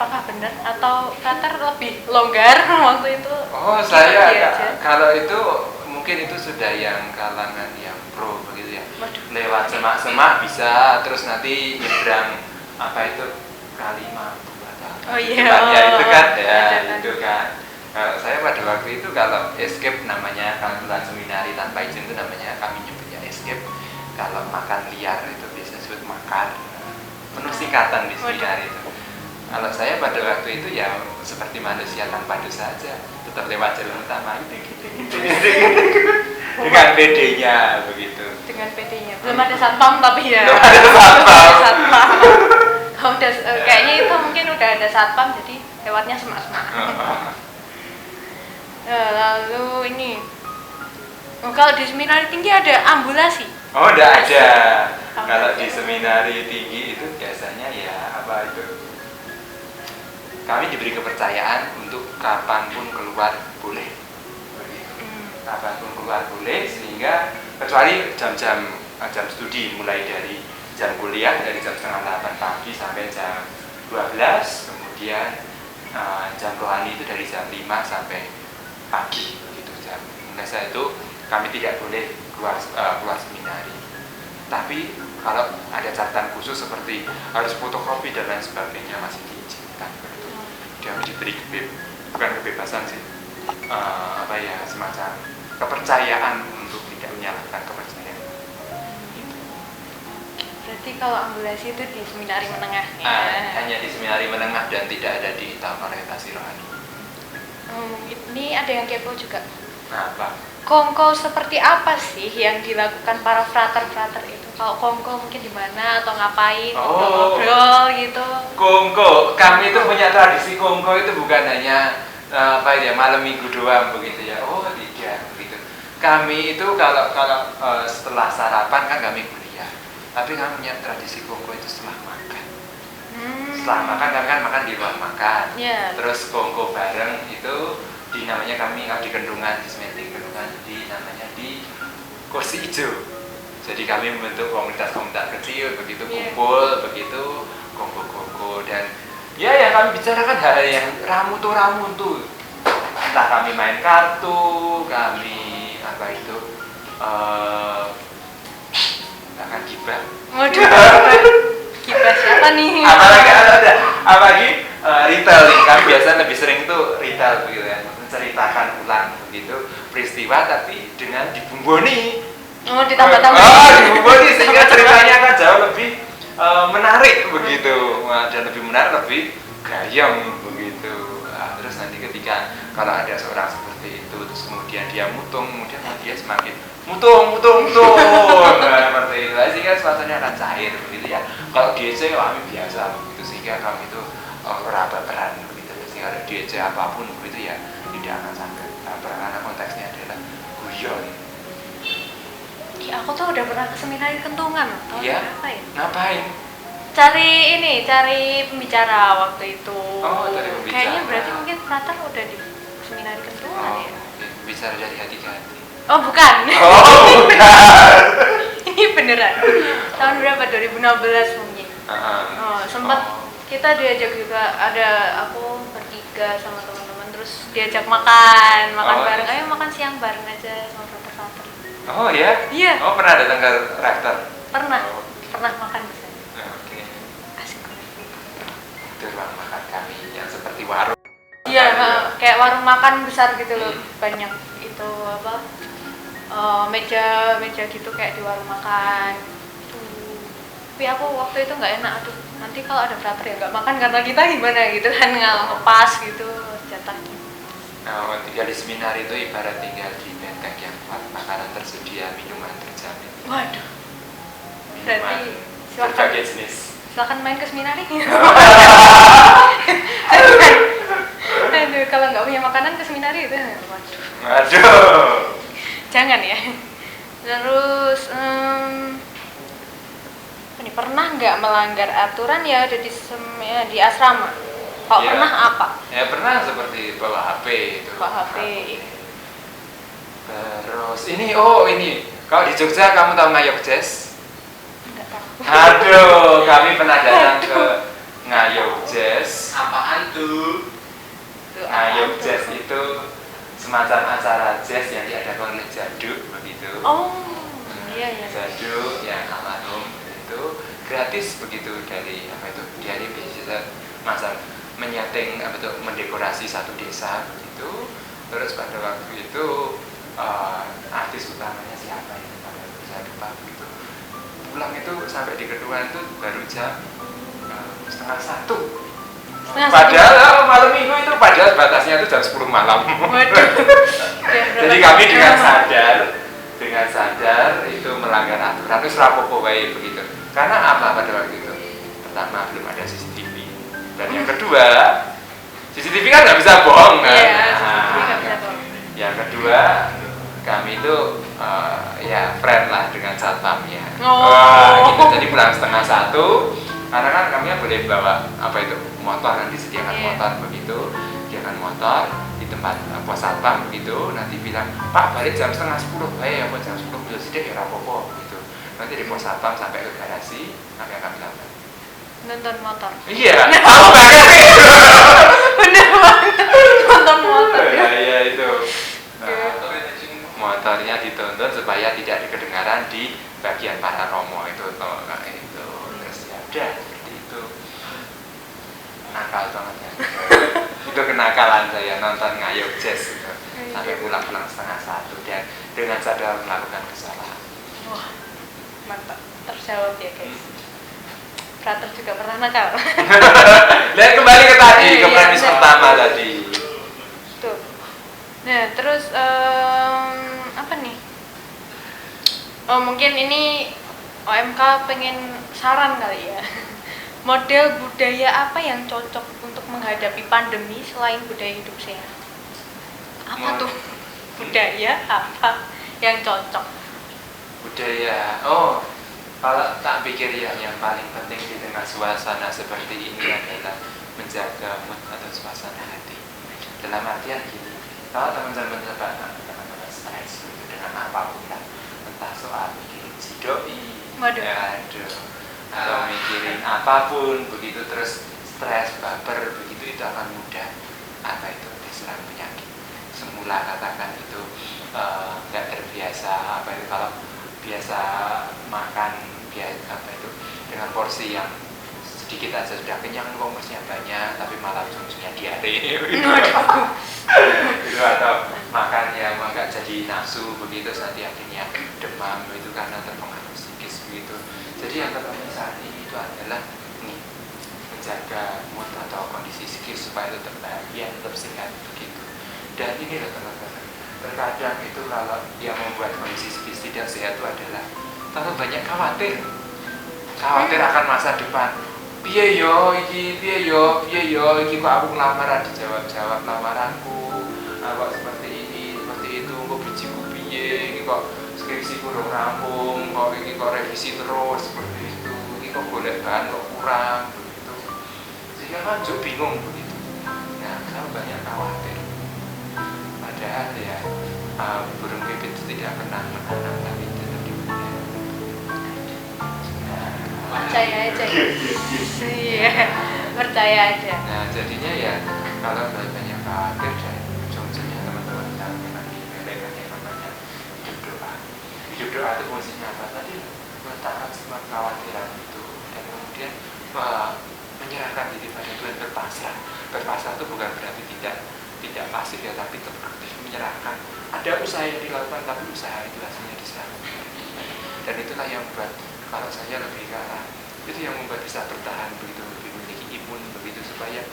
Speaker 1: apakah benar atau frater lebih longgar waktu itu?
Speaker 2: Oh,
Speaker 1: Kita
Speaker 2: saya
Speaker 1: aja.
Speaker 2: kalau itu mungkin itu sudah yang kalangan yang pro begitu ya.
Speaker 1: Waduh.
Speaker 2: Lewat semak-semak bisa, terus nanti nyebrang apa itu Kalimatu atau
Speaker 1: Oh iya.
Speaker 2: tempatnya itu kan ya
Speaker 1: Ada.
Speaker 2: itu kan. Saya pada waktu itu kalau escape namanya, kalau bulan seminari tanpa izin itu namanya, kami nyebutnya escape. Kalau makan liar itu biasa disebut makar. Penuh singkatan di seminari itu. Kalau saya pada waktu itu ya seperti manusia tanpa dosa aja, tetap lewat jalan utama gitu. Dengan PD-nya begitu.
Speaker 1: Dengan PT-nya. Belum ada satpam tapi ya.
Speaker 2: Belum ada satpam.
Speaker 1: Satpam. Kalau udah kayaknya itu mungkin udah ada satpam jadi lewatnya semak-semak. Lalu ini kalau di seminari tinggi ada ambulasi.
Speaker 2: Oh, enggak ada.
Speaker 1: Ambulasi.
Speaker 2: Kalau di seminari tinggi itu biasanya ya apa itu? Kami diberi kepercayaan untuk kapanpun keluar boleh. Kapanpun keluar boleh, sehingga kecuali jam-jam studi, mulai dari jam kuliah dari jam setengah 8 pagi sampai jam 12, kemudian jam rohani itu dari jam 5 sampai pagi begitu jam. Biasa itu kami tidak boleh keluar seminari. Tapi kalau ada catatan khusus seperti harus fotokopi dan lain sebagainya masih diizinkan. Dia diberi bukan kebebasan sih, apa ya, semacam kepercayaan untuk tidak menyalahkan kepercayaan.
Speaker 1: Berarti kalau ambulasi itu di seminari menengah ya?
Speaker 2: Hanya di seminari menengah dan tidak ada di tahun orientasi rohani.
Speaker 1: Ini ada yang kepo juga.
Speaker 2: Nah, apa?
Speaker 1: Kongko seperti apa sih yang dilakukan para frater-frater itu? Kalau kongko mungkin di mana atau ngapain? Ngobrol gitu.
Speaker 2: Kongko, kami itu punya tradisi kongko itu bukan hanya apa ya malam minggu doang begitu ya. Oh tidak begitu. Kami itu kalau setelah sarapan kan kami kuliah. Tapi kami punya tradisi kongko itu setelah makan. Setelah makan kami kan makan di ruang makan.
Speaker 1: Yeah.
Speaker 2: Terus kongko bareng itu di namanya kami di Kendungan, di Sementing Kendungan, namanya di kursi hijau. Jadi kami membentuk komunitas-komunitas kecil begitu, kumpul begitu, kongko-kongko, dan ya yang kami bicarakan hal yang ramu tuh. Entah kami main kartu, kami apa itu akan gibah.
Speaker 1: Waduh, gibah siapa nih?
Speaker 2: Apalagi retailing. Kami biasa lebih sering tuh retail begitu ya, menceritakan ulang begitu peristiwa tapi dengan dibumboni.
Speaker 1: Oh, ditambah-tambah.
Speaker 2: Dibumboni sehingga ceritanya akan jauh lebih menarik begitu, dan lebih menarik, lebih gayam begitu. Terus nanti ketika kalau ada seorang seperti itu, terus kemudian dia mutung, kemudian dia semakin mutung. Nah, seperti itu. Sehingga suasananya akan cair begitu ya. Kalau DC kami biasa begitu, sehingga kami itu baperan begitu. Sehingga ada DC apapun begitu ya tidak akan sampai baperan, karena konteksnya adalah guyon.
Speaker 1: Aku tuh udah pernah ke seminari Kentungan, tahu
Speaker 2: Iya?
Speaker 1: Ngapain? Cari pembicara waktu itu.
Speaker 2: Oh, cari pembicara.
Speaker 1: Kayaknya berarti mungkin frater udah di seminari Kentungan ya.
Speaker 2: Bicara dari hati ke hati.
Speaker 1: Oh, bukan.
Speaker 2: Bukan.
Speaker 1: Ini beneran. Tahun berapa? 2016 mungkin. Sempat kita diajak juga, ada aku bertiga sama teman-teman, terus diajak makan bareng. Ayo makan siang bareng aja sama frater-frater.
Speaker 2: Oh ya?
Speaker 1: Iya.
Speaker 2: Oh, pernah datang ke rektor?
Speaker 1: Pernah makan di sana.
Speaker 2: Oke.
Speaker 1: Asik banget.
Speaker 2: Itu ruang makan kami yang seperti warung.
Speaker 1: Iya, kayak warung makan besar gitu loh, banyak itu apa? Meja gitu kayak di warung makan. Tapi aku waktu itu nggak enak, aduh nanti kalau ada frater ya nggak makan karena kita gimana gitu kan, nggak ngepas gitu jatahnya.
Speaker 2: Tinggal di seminar itu ibarat tinggal di benteng yang kuat, makanan tersedia, minuman terjamin.
Speaker 1: Waduh.
Speaker 2: Minuman
Speaker 1: Berarti
Speaker 2: berbagai jenis.
Speaker 1: silakan main ke seminari. Aduh, kalau nggak punya makanan ke seminari itu,
Speaker 2: Waduh.
Speaker 1: jangan ya. Terus pernah nggak melanggar aturan ya ada di asrama? Kalau
Speaker 2: Ya.
Speaker 1: pernah apa?
Speaker 2: Ya pernah, seperti bawa HP itu.
Speaker 1: Bawa HP.
Speaker 2: Terus ini kalau di Jogja kamu tahu Ngayog Jazz?
Speaker 1: Nggak tahu.
Speaker 2: Aduh, kami pernah datang ke Ngayog Jazz.
Speaker 3: Apaan tuh?
Speaker 2: Ngayog Jazz itu semacam acara jazz yang diadakan oleh Jaduk begitu.
Speaker 1: Oh, iya.
Speaker 2: Jaduk yang almarhum itu gratis begitu dari apa itu, dari bisa masa menyeting apa itu, mendekorasi satu desa begitu. Terus pada waktu itu artis utamanya siapa itu pada saya lupa begitu. Pulang itu sampai di kedua itu baru jam 12:30. Padahal malam minggu itu padahal batasnya itu jam 10 malam.
Speaker 1: Waduh.
Speaker 2: Jadi kami dengan sadar itu melanggar aturan, itu rapopo wae begitu. Karena apa pada waktu itu? Pertama belum ada CCTV, dan yang kedua CCTV kan nggak bisa bohong kan.
Speaker 1: Iya, CCTV nggak bisa bohong.
Speaker 2: Yang kedua kami itu ya friend lah dengan satpamnya. Gitu. Jadi pulang 12:30. Karena kan kami boleh bawa apa itu motor, kan disediakan motor begitu, disediakan motor di tempat pos satpam begitu. Nanti bilang Pak balik jam 9:30, apa jam 10 belum sedih ya rapopo gitu. Nanti di pos satpam sampai ke garasi, apa yang kami lakukan?
Speaker 1: Nonton motor.
Speaker 2: Iya, tahu banget itu.
Speaker 1: Bener banget. Nonton motor.
Speaker 2: Iya itu. Motornya ditonton supaya tidak kedengaran di bagian para romo itu toh, nah, itu. Udah seperti itu, nakal banget ya. Itu kenakalan saya nonton Ngayog Jazz gitu. Sampai pulang 12:30 dan dengan sadar melakukan kesalahan.
Speaker 1: Wah, mantap, terjawab ya guys. Brother juga pernah nakal.
Speaker 2: Dan kembali ke tadi, ke premis
Speaker 1: iya,
Speaker 2: pertama tadi.
Speaker 1: Tuh. Nah, terus apa nih? Oh, mungkin ini OMK pengen saran kali ya. Model budaya apa yang cocok untuk menghadapi pandemi selain budaya hidup sehat? Apa tuh? Budaya apa yang cocok?
Speaker 2: Budaya, kalau tak pikir ya yang paling penting di tengah suasana seperti ini adalah menjaga mood atau suasana hati. Dalam artian gini, kalau teman-teman stres gitu dengan apapun lah, entah soal mikirin si doi, atau mikirin apapun begitu, terus stres, baper begitu, itu akan mudah apa itu diserang penyakit. Semula katakan itu nggak terbiasa apa itu, kalau biasa makan apa itu dengan porsi yang sedikit aja sudah kenyang, porsinya banyak tapi malah ujung-ujungnya diare itu, atau makannya nggak jadi nafsu begitu, nanti akhirnya demam itu karena terpengaruh psikis begitu. Jadi yang terpenting saat ini itu adalah menjaga mood atau kondisi psikis supaya tetap bahagia, tetap sehat begitu. Dan ini loh teman-teman, terkadang itu kalau yang membuat kondisi psikis tidak sehat itu adalah terlalu banyak khawatir akan masa depan. Piye yo iki kok aku ngelamar dijawab lamaranku, kok seperti ini seperti itu, kok bijiku piye, iki kok skripsiku kurang rampung, kok iki kok revisi terus seperti itu, iki kok golek bahan kok kurang begitu, sehingga kan juga bingung begitu. Nah, kalau banyak khawatir, padahal ya burung pipit itu tidak pernah menanam tapi tetap dibudaya.
Speaker 1: Percaya aja. Iya, percaya aja.
Speaker 2: Nah, jadinya ya kalau banyak khawatir dan ujung-ujungnya teman-teman jangan pernah dimelekkan yang namanya hidup doa itu fungsinya apa tadi, meletakkan semua kekhawatiran itu dan kemudian menyerahkan diri pada Tuhan, berpasrah itu bukan berarti tidak pasif ya, tapi tetap aktif menyerahkan. Ada usaha yang dilakukan tapi usaha itu hasilnya diserahkan kepada Tuhan, dan itulah yang membuat kalau saya lebih ke arah itu yang membuat bisa bertahan begitu, lebih memiliki imun begitu, supaya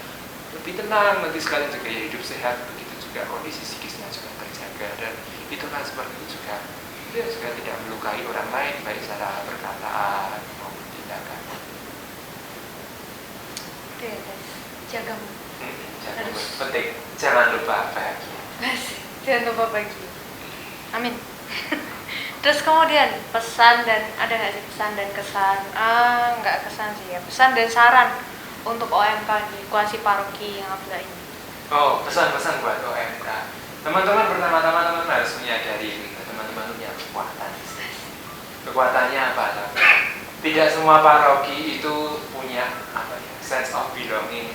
Speaker 2: lebih tenang nanti sekalian juga ya hidup sehat begitu, juga kondisi psikisnya juga terjaga, dan itu kan seperti itu juga tidak melukai orang lain baik secara perkataan maupun tindakan.
Speaker 1: Oke, jaga mood.
Speaker 2: Jaga mood penting, jangan lupa bahagia.
Speaker 1: Jangan lupa bahagia. Amin. Terus kemudian pesan dan ada nggak sih pesan dan kesan? Nggak kesan sih ya, pesan dan saran untuk OMK di Kuasi Paroki yang Abdullah ini.
Speaker 2: Oh, pesan-pesan buat OMK. Teman-teman pertama-tama teman harus menyadari, teman-teman punya kekuatan. Kekuatannya apa? tidak semua paroki itu punya apa ya, sense of belonging,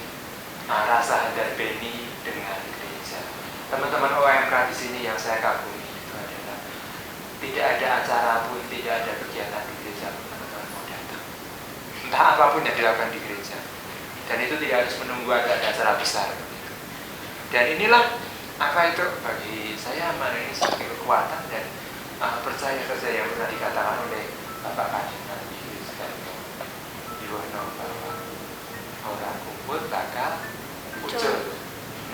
Speaker 2: rasa hadap beni dengan gereja. Teman-teman OMK di sini yang saya kagumi itu adalah tidak ada acara pun, tidak ada kegiatan di gereja pun teman-teman mau datang. Entah apapun yang dilakukan di gereja. Dan itu tidak harus menunggu ada acara besar. Dan inilah apa itu bagi saya mana ini sebagai kekuatan dan percaya saja yang pernah dikatakan oleh Bapak Kardinal Yuwono bahwa orang kumpul bakal muncul,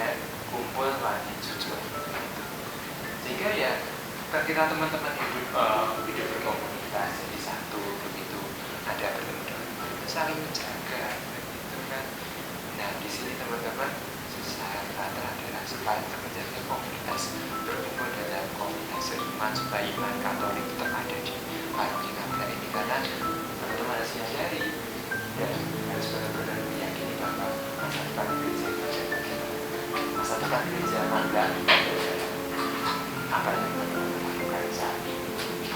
Speaker 2: nah kumpul wani jujur. Sehingga ya ketika teman-teman hidup berkomunitas jadi satu begitu, ada bertemu dengan saling menjaga begitu kan. Nah di sini teman-teman susah adalah supaya menjaga komunitas berkumpul dalam komunitas iman supaya iman Katolik tetap ada di paroki Ngabla ini, karena teman-teman harus menyadari dan harus benar-benar meyakini bahwa masa depan gereja itu ada bagaimana. Masa depan gereja Ngabla apa yang teman-teman lakukan saat ini,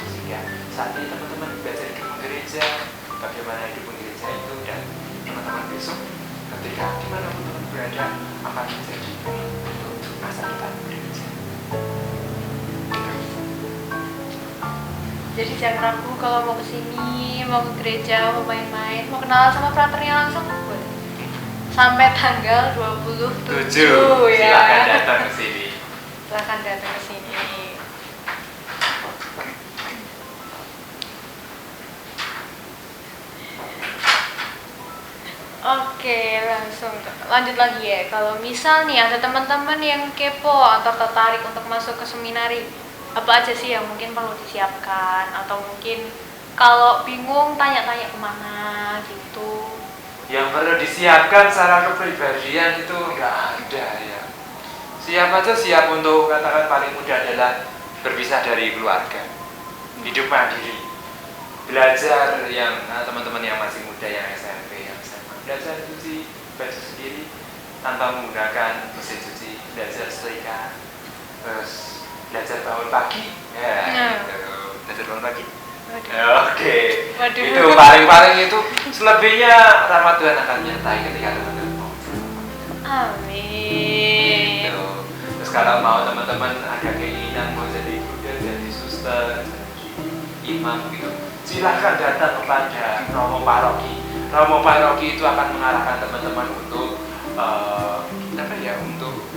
Speaker 2: sehingga saat ini teman-teman belajar hidup gereja, bagaimana hidup gereja itu, dan teman-teman besok ketika dimanapun teman berada akan menjadi untuk masa depan gereja.
Speaker 1: Jadi jangan ragu kalau mau kesini, mau ke gereja, mau main-main, mau kenalan sama fraternya langsung boleh. Sampai tanggal 27 ya.
Speaker 2: Silakan datang ke sini.
Speaker 1: Silakan datang ke sini. Oke, langsung lanjut lagi ya. Kalau misal nih ada teman-teman yang kepo atau tertarik untuk masuk ke seminari, apa aja sih yang mungkin perlu disiapkan, atau mungkin kalau bingung tanya-tanya kemana gitu?
Speaker 2: Yang perlu disiapkan secara kepribadian itu nggak ada ya. Siap aja, siap untuk katakan paling mudah adalah berpisah dari keluarga, hidup mandiri, belajar yang teman-teman yang masih muda, yang SMP, yang SMA, belajar cuci baju sendiri tanpa menggunakan mesin cuci, belajar setrika, terus belajar bangun pagi, ya, gitu. Belajar bangun pagi. Oke. Itu paling itu, selebihnya rahmat Tuhan akan menyertai ketika teman-teman mau.
Speaker 1: Amin.
Speaker 2: Gitu. Terus kalau mau teman-teman ada keinginan mau jadi budak, jadi suster, jadi imam gitu, silahkan datang kepada Romo Paroki. Romo Paroki itu akan mengarahkan teman-teman untuk apa ya, untuk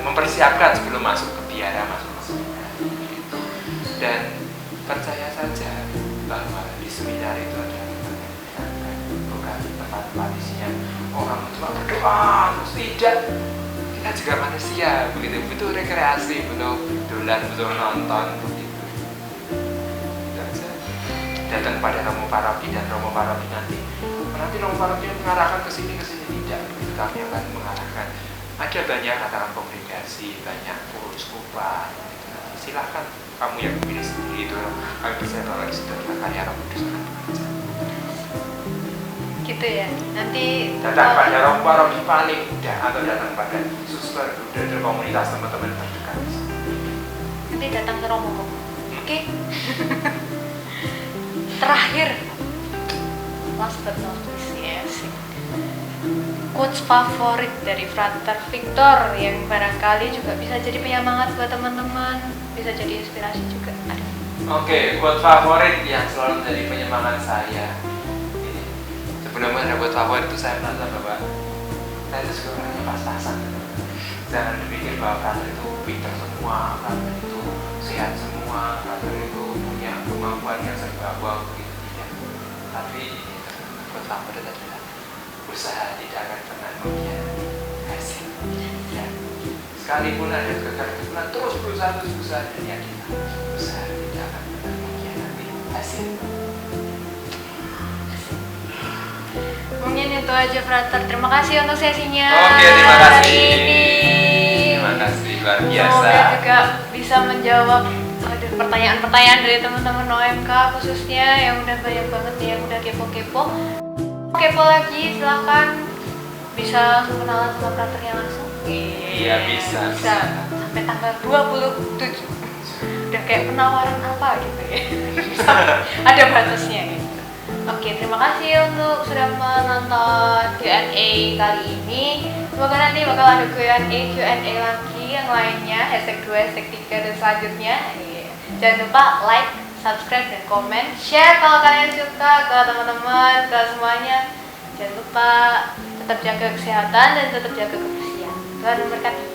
Speaker 2: mempersiapkan sebelum masuk ke biara, masuk ke seminari gitu. Dan percaya saja bahwa di seminari itu ada bukan tempat isinya orang cuma berdoa, terus tidak. Kita juga manusia, begitu, butuh rekreasi, butuh dolan, butuh nonton, begitu. Datang pada Romo Paroki, dan Romo Paroki nanti Romo Paroki mengarahkan ke sini tidak, kami akan mengarahkan. Ada banyak katakan kongregasi, banyak uskupan, gitu. Silahkan kamu yang memilih sendiri itu. Kami percaya bahwa di situ adalah karya Roh Kudus akan bekerja.
Speaker 1: Gitu ya. Nanti
Speaker 2: datang pada Romo Paroki paling mudah, atau datang pada suster dari komunitas teman-teman terdekat.
Speaker 1: Nanti datang ke Romo. Oke. Terakhir, last but not least, yes. Quotes favorit dari Frater Victor yang barangkali juga bisa jadi penyemangat buat teman-teman, bisa jadi inspirasi juga. Ada.
Speaker 2: Oke, quote favorit yang selalu menjadi penyemangat saya. Ini, sebelumnya ada quote favorit itu saya merasa bahwa saya itu sebenarnya pas-pasan. Jangan dipikir bahwa Frater itu pintar semua, Frater itu sehat semua, Frater itu punya kemampuan yang serba wow, begitu tidak. Tapi quote favorit adalah usaha tidak akan pernah mengkhianati hasil. Ya. Sekalipun ada kegagalan, terus berusaha dan yakinlah usaha tidak akan pernah mengkhianati hasil.
Speaker 1: Mungkin itu aja Frater. Terima kasih untuk sesinya.
Speaker 2: Oke, terima kasih.
Speaker 1: Hari ini.
Speaker 2: Terima kasih, luar biasa.
Speaker 1: Semoga juga bisa menjawab pertanyaan-pertanyaan dari teman-teman OMK khususnya yang udah banyak banget nih, yang udah kepo-kepo. Kepo lagi, silahkan bisa kenalan sama fraternya langsung.
Speaker 2: Iya, bisa.
Speaker 1: Sampai tanggal 27. Udah kayak penawaran apa gitu ya. Ada batasnya gitu. Oke, terima kasih untuk sudah menonton Q&A kali ini. Semoga nanti bakal ada Q&A lagi yang lainnya, hashtag 2, hashtag 3, dan selanjutnya. Jangan lupa like, subscribe, dan komen. Share kalau kalian suka ke teman-teman, ke semuanya. Jangan lupa tetap jaga kesehatan dan tetap jaga kebersihan. Tuhan memberkati.